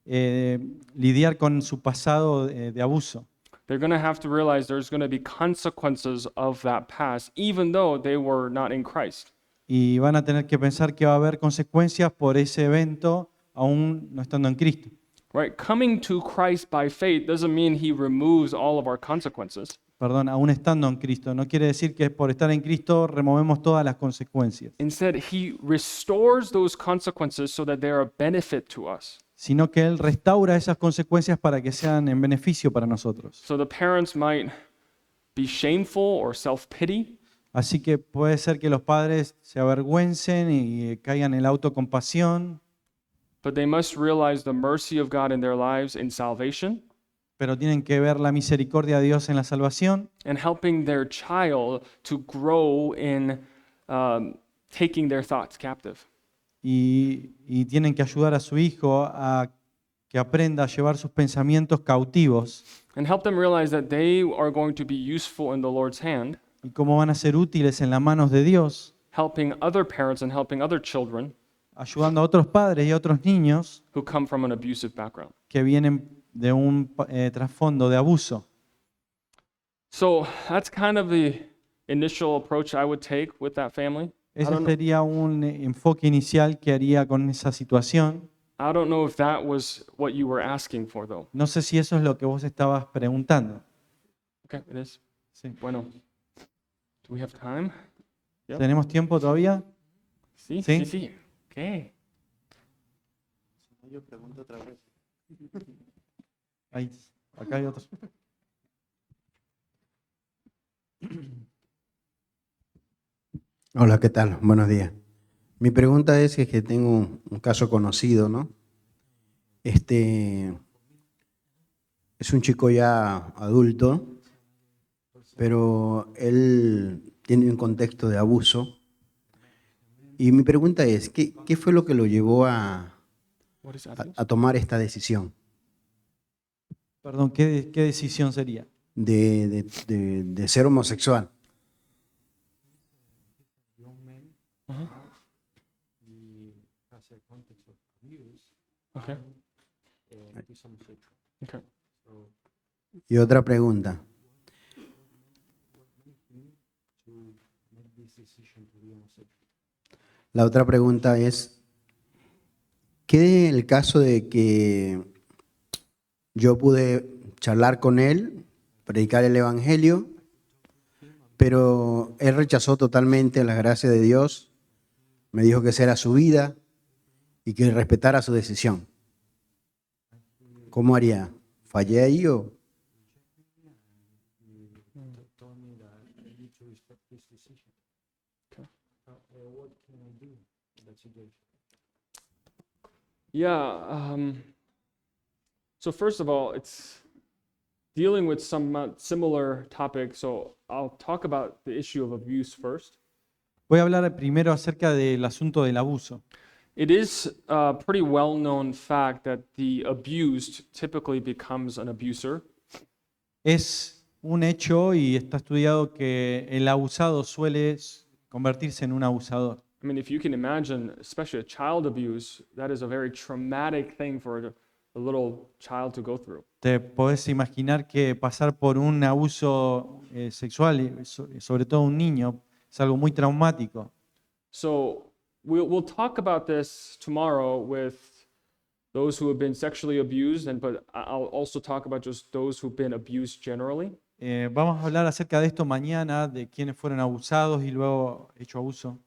lidiar con su pasado de abuso. They're going to have to realize there's going to be consequences of that past, even though they were not in Christ. Y van a tener que pensar que va a haber consecuencias por ese evento, aún no estando en Cristo. Right? Coming to Christ by faith doesn't mean he removes all of our consequences. Perdón, aún estando en Cristo. No quiere decir que por estar en Cristo removemos todas las consecuencias, Instead, he restores those consequences so that they're a benefit to us. sino que Él restaura esas consecuencias para que sean en beneficio para nosotros. So the parents might be shameful or self-pity, Así que puede ser que los padres se avergüencen y caigan en la autocompasión, but they must realize the mercy of God in their lives in salvation. pero tienen que ver la misericordia de Dios en la salvación and helping their child to grow in taking their thoughts captive. y tienen que ayudar a su hijo a que aprenda a llevar sus pensamientos cautivos And help them realize that they are going to be useful in the Lord's hand, y cómo van a ser útiles en las manos de Dios, helping other parents and helping other children ayudando a otros padres y a otros niños who come from an abusive background. que vienen de un trasfondo de abuso. So that's kind of the initial approach I would take with that family. Ese don't know. sería un enfoque inicial que haría con esa situación. I don't know if that was what you were asking for, though. No sé si eso es lo que vos estabas preguntando. Okay, it is. Sí. Bueno. Do we have time? Yep. ¿Tenemos tiempo todavía? Sí, Sí. sí, sí. Okay. Yo pregunto otra vez. Ahí, acá hay otros. Hola, ¿qué tal? Buenos días. Mi pregunta es que tengo un caso conocido, ¿no? Es un chico ya adulto, pero él tiene un contexto de abuso. Y mi pregunta es, ¿qué fue lo que lo llevó What is that? a tomar esta decisión Perdón, ¿qué decisión sería? de ser homosexual? Okay. Okay. Y otra pregunta. La otra pregunta es, ¿qué en el caso de que yo pude charlar con él, predicar el evangelio, pero él rechazó totalmente la gracia de Dios, me dijo que esa era su vida y que respetara su decisión? ¿Cómo haría? ¿Fallé ahí o...? Yeah. So first of all, it's dealing with some similar topic. So I'll talk about the issue of abuse first. Voy a hablar primero acerca del asunto del abuso. It is a pretty well-known fact that the abused typically becomes an abuser. Es un hecho y está estudiado que el abusado suele convertirse en un abusador. I mean, if you can imagine, especially a child abuse, that is a very traumatic thing for a little child to go through. Te podés imaginar que pasar por un abuso sexual, sobre todo un niño, es algo muy traumático. So we'll talk about this tomorrow with those who have been sexually abused, but I'll also talk about just those who've been abused generally. Vamos a hablar acerca de esto mañana, de quienes fueron abusados y luego hecho abuso.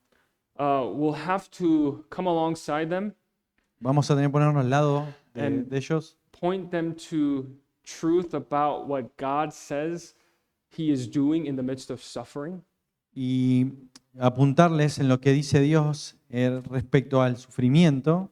We'll have to come alongside them, Vamos a tener que ponernos al lado And- de ellos point them to truth about what God says He is doing in the midst of suffering. y apuntarles en lo que dice Dios respecto al sufrimiento.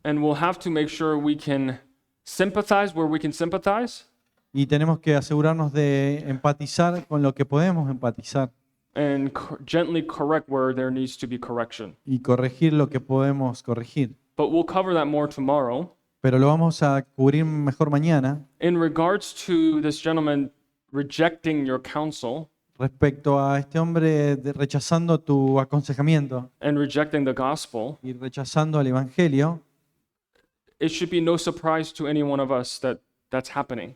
And we'll have to make sure we can sympathize where we can sympathize Y tenemos que asegurarnos de empatizar con lo que podemos empatizar and gently correct where there needs to be correction. y corregir lo que podemos corregir. But we'll cover that more tomorrow. Pero lo vamos a cubrir mejor mañana. In regards to this gentleman rejecting your counsel Respecto a este hombre rechazando tu aconsejamiento and rejecting the gospel, y rechazando el Evangelio, it should be no surprise to any one of us that that's happening.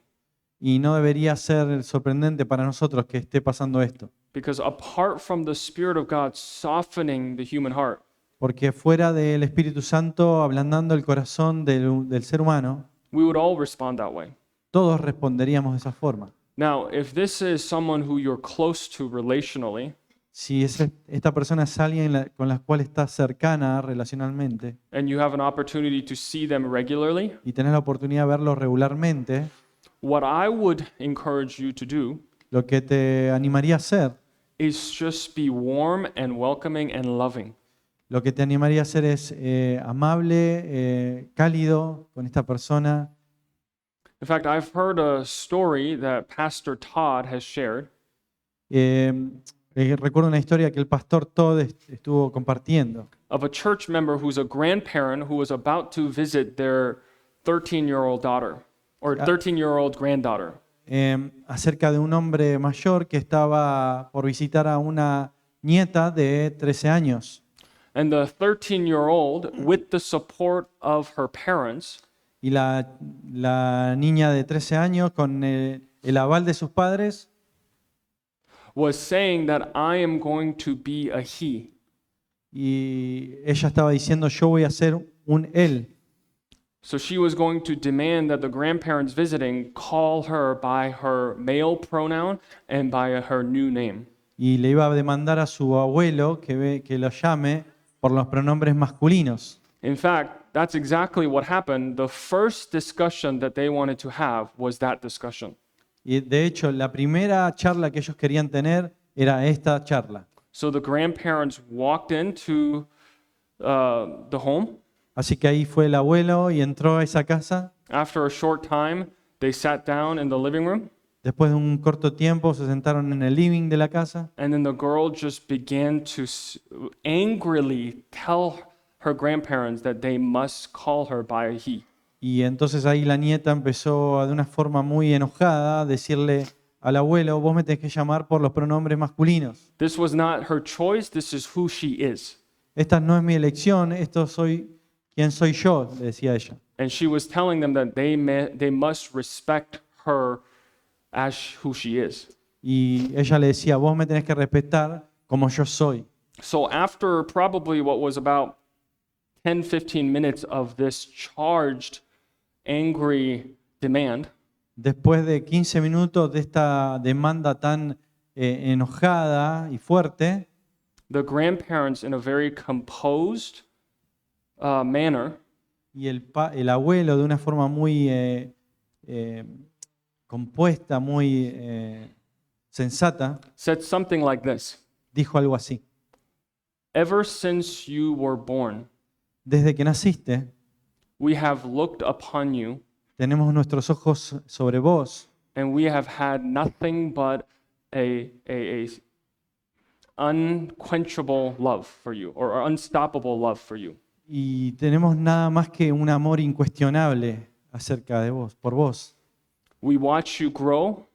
y no debería ser sorprendente para nosotros que esté pasando esto, Because apart from the Spirit of God softening the human heart, porque fuera del Espíritu Santo ablandando el corazón del ser humano, we would all respond that way. todos responderíamos de esa forma. Now, if this is someone who you're close to relationally, Si esta persona es alguien con la cual estás cercana relacionalmente and you have an opportunity to see them regularly, y tenés la oportunidad de verlo regularmente, what I would encourage you to do lo que te animaría a hacer, is just be warm and welcoming and loving. lo que te animaría a hacer es amable, cálido con esta persona. In fact, I've heard a story that Pastor Todd has shared Eh, recuerdo una historia que el pastor Todd estuvo compartiendo of a church member who's a grandparent who was about to visit their 13-year-old daughter or 13-year-old granddaughter. acerca de un hombre mayor que estaba por visitar a una nieta de 13 años. And the 13-year-old, with the support of her parents, Y la niña de 13 años, con el aval de sus padres, was saying that I am going to be a he. y ella estaba diciendo, yo voy a ser un él. So she was going to demand that the grandparents visiting call her by her male pronoun and by her new name. Y le iba a demandar a su abuelo que lo llame por los pronombres masculinos. In fact, that's exactly what happened. The first discussion that they wanted to have was that discussion. Y de hecho, la primera charla que ellos querían tener era esta charla. So the grandparents walked into the home. Así que ahí fue el abuelo y entró a esa casa. After a short time, they sat down in the living room, Después de un corto tiempo se sentaron en el living de la casa and then the girl just began to angrily tell her grandparents that they must call her by a he. y entonces ahí la nieta empezó de una forma muy enojada a decirle al abuelo, vos me tenés que llamar por los pronombres masculinos. This was not her choice, this is who she is. Esta no es mi elección, esto soy quien soy yo, le decía ella. And she was telling them that they must respect her as who she is. Y ella le decía, vos me tenés que respetar como yo soy. So after probably what was about 10-15 minutes of this charged, angry demand, Después de 15 minutos de esta demanda tan enojada y fuerte, the grandparents, in a very composed manner, y el abuelo de una forma muy compuesta, muy sensata, said something like this: dijo algo así. Ever since you were born, Desde que naciste, we have looked upon you tenemos nuestros ojos sobre vos and we have had nothing but a unquenchable love for you, or unstoppable love for you. y tenemos nada más que un amor incuestionable acerca de vos, por vos. We watch you grow.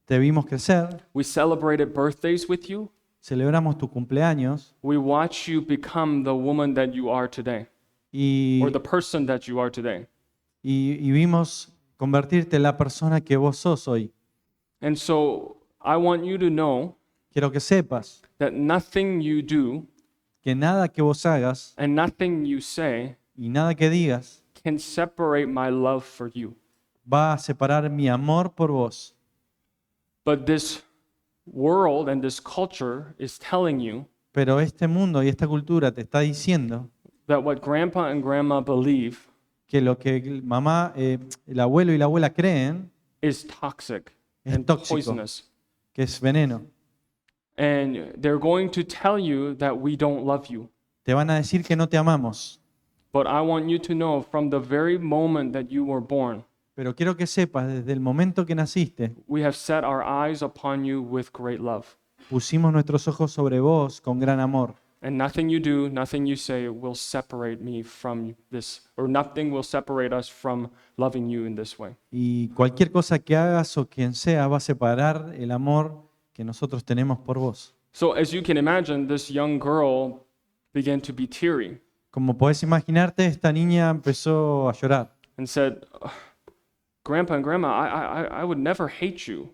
Te vimos crecer, We celebrated birthdays with you. celebramos tu cumpleaños We watch you become the woman that you are today, y, or the person that you are today. y vimos convertirte en la persona que vos sos hoy. And so I want you to know Quiero que sepas that nothing you do que nada que vos hagas and nothing you say y nada que digas can separate my love for you. va a separar mi amor por vos. But this world and this culture is telling you Pero este mundo y esta cultura te está diciendo that what grandpa and grandma believe que lo que mamá, el abuelo y la abuela creen is toxic Es and tóxico. poisonous. que es veneno. And they're going to tell you that we don't love you. Te van a decir que no te amamos. But I want you to know from the very moment that you were born, Pero quiero que sepas, desde el momento que naciste, we have set our eyes upon you with great love. pusimos nuestros ojos sobre vos con gran amor. And nothing you do, nothing you say will separate me from this, or nothing will separate us from loving you in this way. Y cualquier cosa que hagas o quien sea va a separar el amor que nosotros tenemos por vos. So, as you can imagine, this young girl began to be teary Como podés imaginarte, esta niña empezó a llorar and said, Grandpa and Grandma, I would never hate you.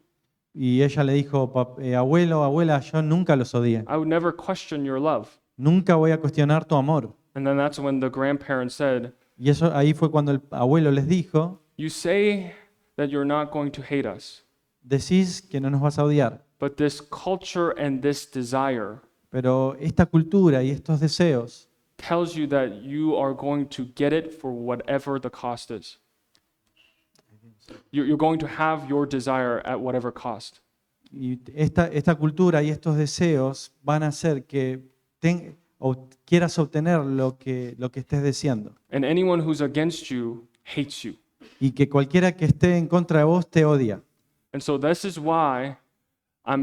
y ella le dijo, abuelo, abuela, yo nunca los odié. I would never question your love. Nunca voy a cuestionar tu amor. And then that's when the grandparent said, Y eso ahí fue cuando el abuelo les dijo, You say that you're not going to hate us, decís que no nos vas a odiar, but this culture and this desire pero esta cultura y estos deseos tells you that you are going to get it for whatever the cost is. You're going to have your desire at whatever cost. y esta cultura y estos deseos van a hacer que quieras obtener lo que estés deseando. And anyone who's against you hates you. y que cualquiera que esté en contra de vos te odia. And so this is why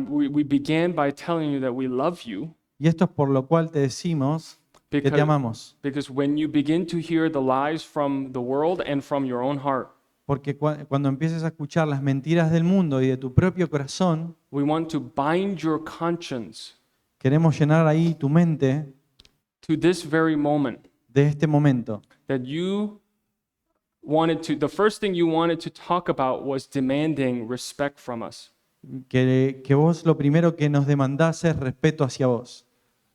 we began by telling you that we love you, Y esto es por lo cual te decimos que te because, amamos. because when you begin to hear the lies from the world and from your own heart, Porque cuando empieces a escuchar las mentiras del mundo y de tu propio corazón, we want to bind your conscience queremos llenar ahí tu mente to this very moment de este momento. that you wanted to, the first thing you wanted to talk about was demanding respect from us. Que vos lo primero que nos demandás es respeto hacia vos.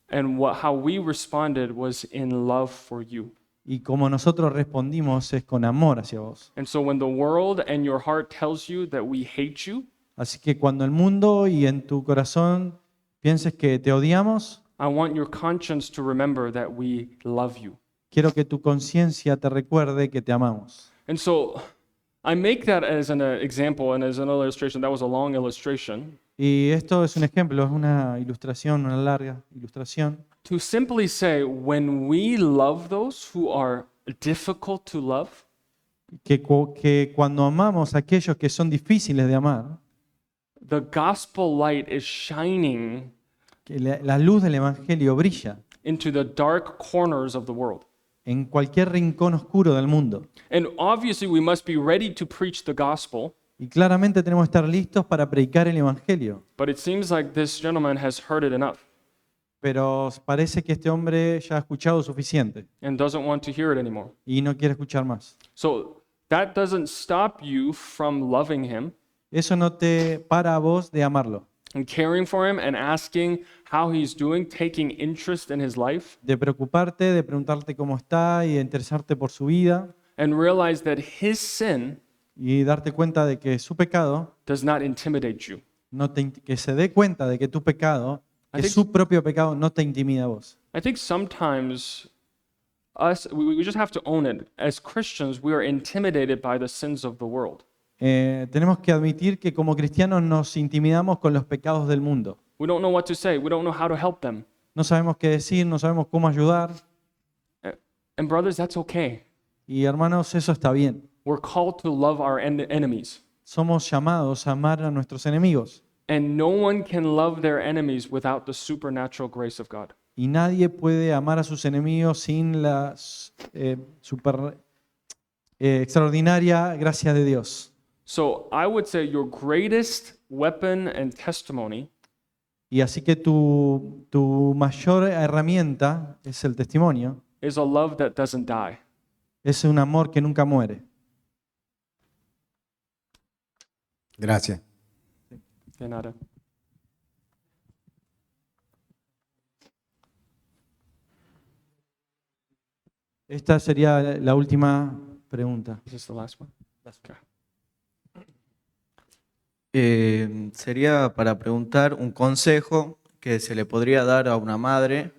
And how we responded was in love for you. Y como nosotros respondimos es con amor hacia vos. And so when the world and your heart tells you that we hate you, Así que cuando el mundo y en tu corazón pienses que te odiamos, I want your conscience to remember that we love you. quiero que tu conciencia te recuerde que te amamos. And so I make that as an example and as an illustration. That was a long illustration. Y esto es un ejemplo, es una ilustración, una larga ilustración, To simply say, when we love those who are difficult to love, que cuando amamos a aquellos que son difíciles de amar, the gospel light is shining que la luz del Evangelio brilla into the dark corners of the world. en cualquier rincón oscuro del mundo. And obviously, we must be ready to preach the gospel, Y claramente tenemos que estar listos para predicar el Evangelio. but it seems like this gentleman has heard it enough Pero parece que este hombre ya ha escuchado suficiente and doesn't want to hear it anymore. y no quiere escuchar más. So that doesn't stop you from loving him Eso no te para a vos de amarlo, and caring for him and asking how he's doing, taking interest in his life, de preocuparte, de preguntarte cómo está y de interesarte por su vida and realize that his sin y darte cuenta de que su pecado, does not intimidate you. que se dé cuenta de que tu pecado, I que think- su propio pecado no te intimida a vos. I think sometimes we just have to own it. As Christians, we are intimidated by the sins of the world. Tenemos que admitir que como cristianos nos intimidamos con los pecados del mundo. We don't know what to say. We don't know how to help them. No sabemos qué decir, no sabemos cómo ayudar. And brothers, that's okay. Y hermanos, eso está bien. We're called to love our enemies. Somos llamados a amar a nuestros enemigos. And no one can love their enemies without the supernatural grace of God. Y nadie puede amar a sus enemigos sin la extraordinaria gracia de Dios. So I would say your greatest weapon and testimony Y así que tu mayor herramienta es el testimonio, is a love that doesn't die. es un amor que nunca muere. Gracias. De nada. Esta sería la última pregunta. Is this the last one? Okay. Sería para preguntar un consejo que se le podría dar a una madre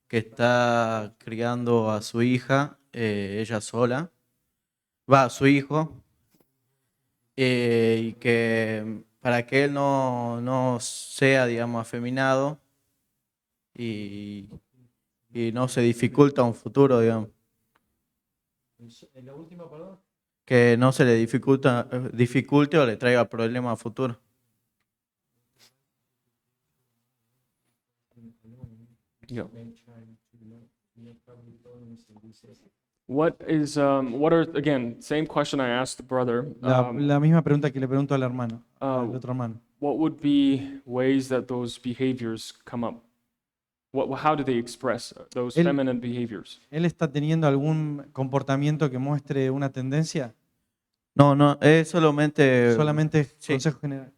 que está criando a su hija, ella sola, a su hijo, y que para que él no sea, digamos, afeminado y no se dificulta un futuro, digamos. Que no se le dificulte o le traiga problemas a futuro. Yeah. What are, again, same question I asked the brother. La misma pregunta que le pregunto al hermano, al uh, otro hermano. What would be ways that those behaviors come up? How do they express those El- feminine behaviors? ¿Él está teniendo algún comportamiento que muestre una tendencia? No, es solamente... Solamente sí. consejo general.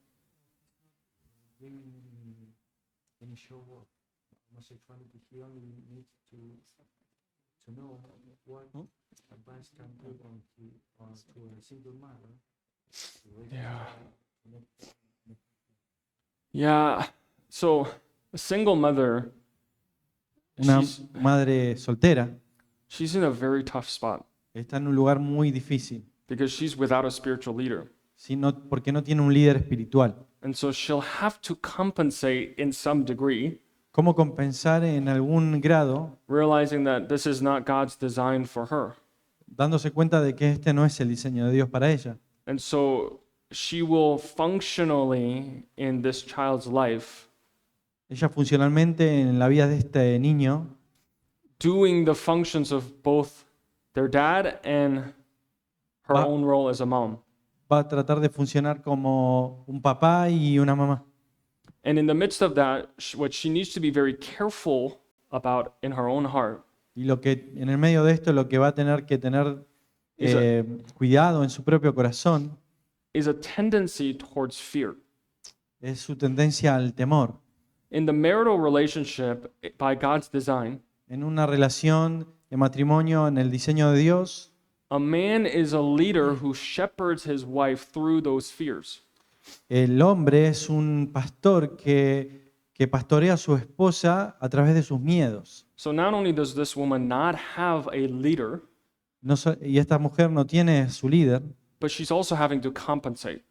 Yeah. So a single mother, Una she's, madre soltera she's in a very tough spot está en un lugar muy difícil, because she's without a spiritual leader. porque no tiene un líder espiritual. And so she'll have to compensate in some degree, ¿Cómo compensar en algún grado, realizing that this is not God's design for her. dándose cuenta de que este no es el diseño de Dios para ella. And so she will functionally in this child's life Ella funcionalmente en la vida de este niño doing the functions of both their dad and her Va- own role as a mom. va a tratar de funcionar como un papá y una mamá. And in the midst of that, what she needs to be very careful about in her own heart Y lo que en el medio de esto lo que va a tener que tener is a, cuidado en su propio corazón is a tendency towards fear. es su tendencia al temor. In the marital relationship, by God's design, En una relación de matrimonio en el diseño de Dios, a man is a leader who shepherds his wife through those fears. el hombre es un pastor que pastorea a su esposa a través de sus miedos. So not only does this woman not have a leader, Y esta mujer no tiene su líder, but she's also having to compensate.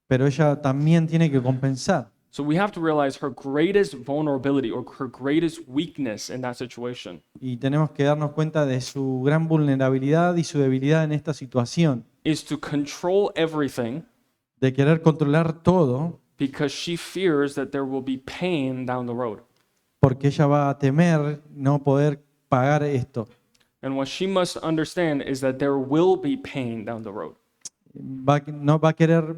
pero ella también tiene que compensar. So we have to realize her greatest vulnerability or her greatest weakness in that situation Y tenemos que darnos cuenta de su gran vulnerabilidad y su debilidad en esta situación, is to control everything de querer controlar todo, because she fears that there will be pain down the road. porque ella va a temer no poder pagar esto. And what she must understand is that there will be pain down the road. No va a querer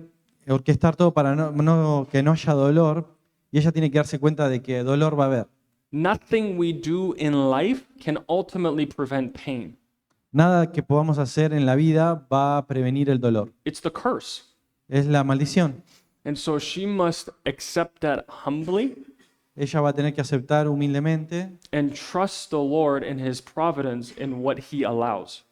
orquestar todo para que no haya dolor, y ella tiene que darse cuenta de que dolor va a haber. Nothing we do in life can ultimately prevent pain. Nada que podamos hacer en la vida va a prevenir el dolor. It's the curse. Es la maldición. And so she must accept that humbly Ella va a tener que aceptar humildemente and trust the Lord in his providence in what he allows.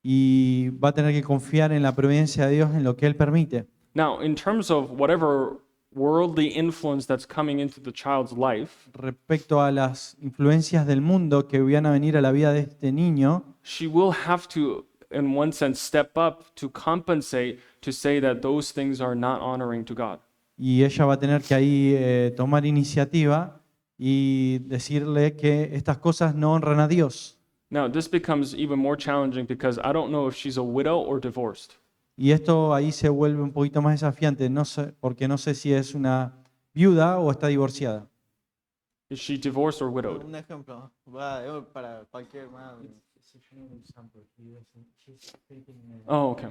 y va a tener que confiar en la providencia de Dios en lo que Él permite. Now, in terms of whatever worldly influence that's coming into the child's life, Respecto a las influencias del mundo que van a venir a la vida de este niño, she will have to, in one sense, step up to compensate to say that those things are not honoring to God. y ella va a tener que ahí tomar iniciativa y decirle que estas cosas no honran a Dios. Now, this becomes even more challenging because I don't know if she's a widow or divorced. Y esto ahí se vuelve un poquito más desafiante, no sé, porque no sé si es una viuda o está divorciada. Is she divorced or widowed? Un ejemplo, va para cualquier madre. Oh, okay.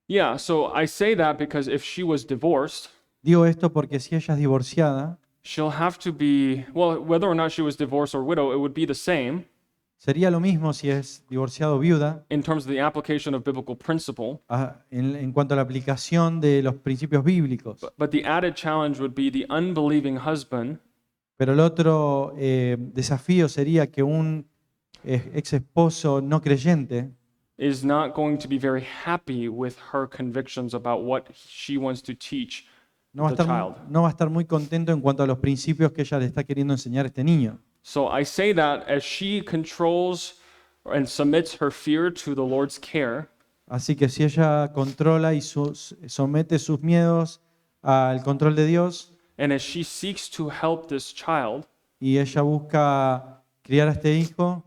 Yeah, so I say that because if she was divorced, Digo esto porque si ella es divorciada, she'll have to be, well, whether or not she was divorced or widow, it would be the same sería lo mismo si es divorciada o viuda in terms of the application of biblical principle. en cuanto a la aplicación de los principios bíblicos. But the added challenge would be the unbelieving husband Pero el otro desafío sería que un ex esposo no creyente is not going to be very happy with her convictions about what she wants to teach no va a the estar, child. no va a estar muy contento en cuanto a los principios que ella le está queriendo enseñar a este niño. So I say that as she controls and submits her fear to the Lord's care, Así que si ella controla y somete sus miedos al control de Dios and as she seeks to help this child, y ella busca criar a este hijo,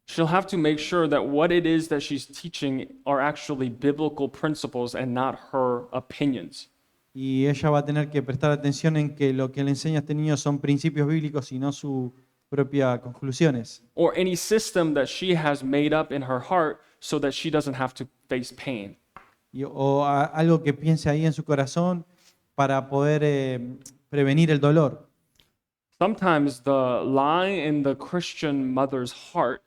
she'll have to make sure that what it is that she's teaching are actually biblical principles and not her opinions. y ella va a tener que prestar atención en que lo que le enseña a este niño son principios bíblicos y no sus propias conclusiones. Or any system that she has made up in her heart so that she doesn't have to face pain. Algo que piense ahí en su corazón para poder prevenir el dolor. Sometimes the lie in the Christian mother's heart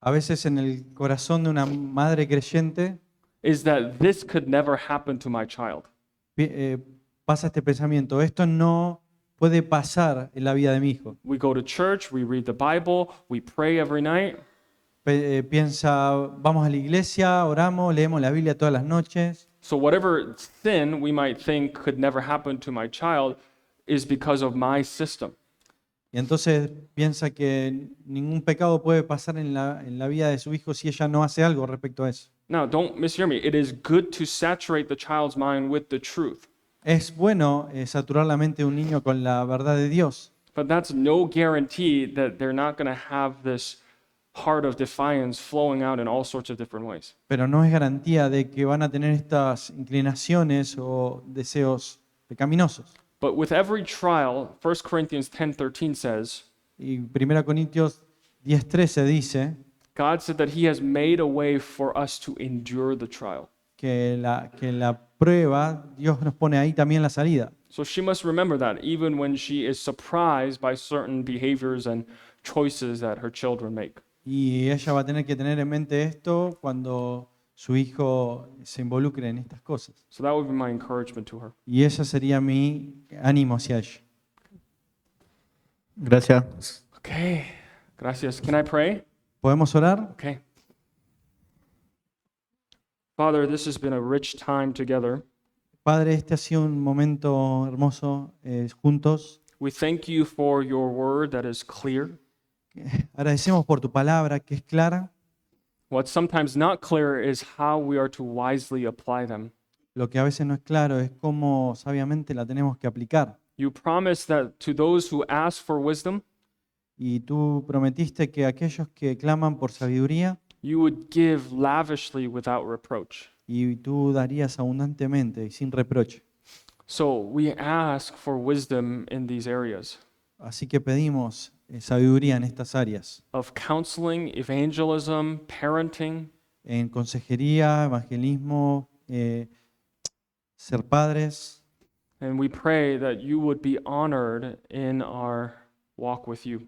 A veces en el corazón de una madre creyente is that this could never happen to my child. pasa este pensamiento, esto no puede pasar en la vida de mi hijo. We go to church, we read the Bible, we pray every night, Piensa, vamos a la iglesia, oramos, leemos la Biblia todas las noches. so whatever sin we might think could never happen to my child is because of my system. Y entonces piensa que ningún pecado puede pasar en la vida de su hijo si ella no hace algo respecto a eso. Now, don't mishear me. It is good to saturate the child's mind with the truth, Es bueno saturar la mente de un niño con la verdad de Dios, but that's no guarantee that they're not going to have this heart of defiance flowing out in all sorts of different ways. Pero no es garantía de que van a tener estas inclinaciones o deseos pecaminosos. But with every trial, 1 Corinthians 10:13 says, Y 1 Corintios 10:13 dice God said that he has made a way for us to endure the trial. que en la prueba Dios nos pone ahí también la salida. So she must remember that even when she is surprised by certain behaviors and choices that her children make. Y ella va a tener que tener en mente esto cuando su hijo se involucre en estas cosas. So that would be my encouragement to her. Y ese sería mi ánimo hacia ella. Gracias. Okay. Gracias. Can I pray? ¿Podemos orar? Okay. Father, this has been a rich time together. Padre, este ha sido un momento hermoso juntos. We thank you for your word that is clear. Agradecemos por tu palabra que es clara. What's sometimes not clear is how we are to wisely apply them. Lo que a veces no es claro es cómo sabiamente la tenemos que aplicar. You promise that to those who ask for wisdom, Y tú prometiste que aquellos que claman por sabiduría, you would give lavishly without reproach. y tú darías abundantemente y sin reproche. So we ask for wisdom in these areas Así que pedimos sabiduría en estas áreas, of counseling, evangelism, parenting, en consejería, evangelismo, ser padres, and we pray that you would be honored in our walk with you.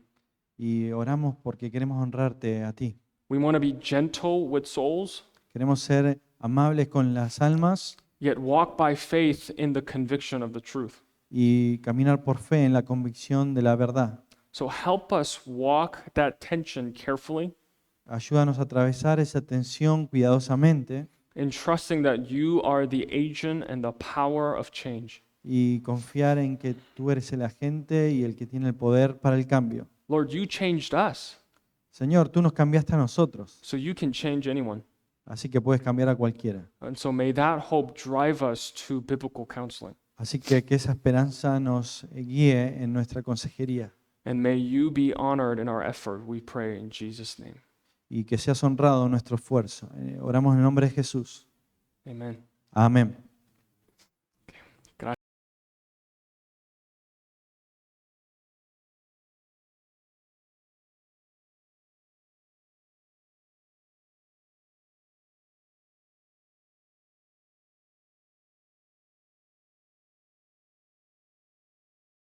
y oramos porque queremos honrarte a ti. We want to be gentle with souls, Queremos ser amables con las almas yet walk by faith in the conviction of the truth. y caminar por fe en la convicción de la verdad. So help us walk that tension carefully, Ayúdanos a atravesar esa tensión cuidadosamente in trusting that you are the agent and the power of change. y confiar en que tú eres el agente y el que tiene el poder para el cambio. Lord, you changed us, Señor, tú nos cambiaste a nosotros, so you can change anyone. así que puedes cambiar a cualquiera. And so may that hope drive us to biblical counseling. Así que esa esperanza nos guíe en nuestra consejería And may you be honored in our effort, we pray in Jesus' name. y que seas honrado nuestro esfuerzo. Oramos en el nombre de Jesús. Amen. Amén.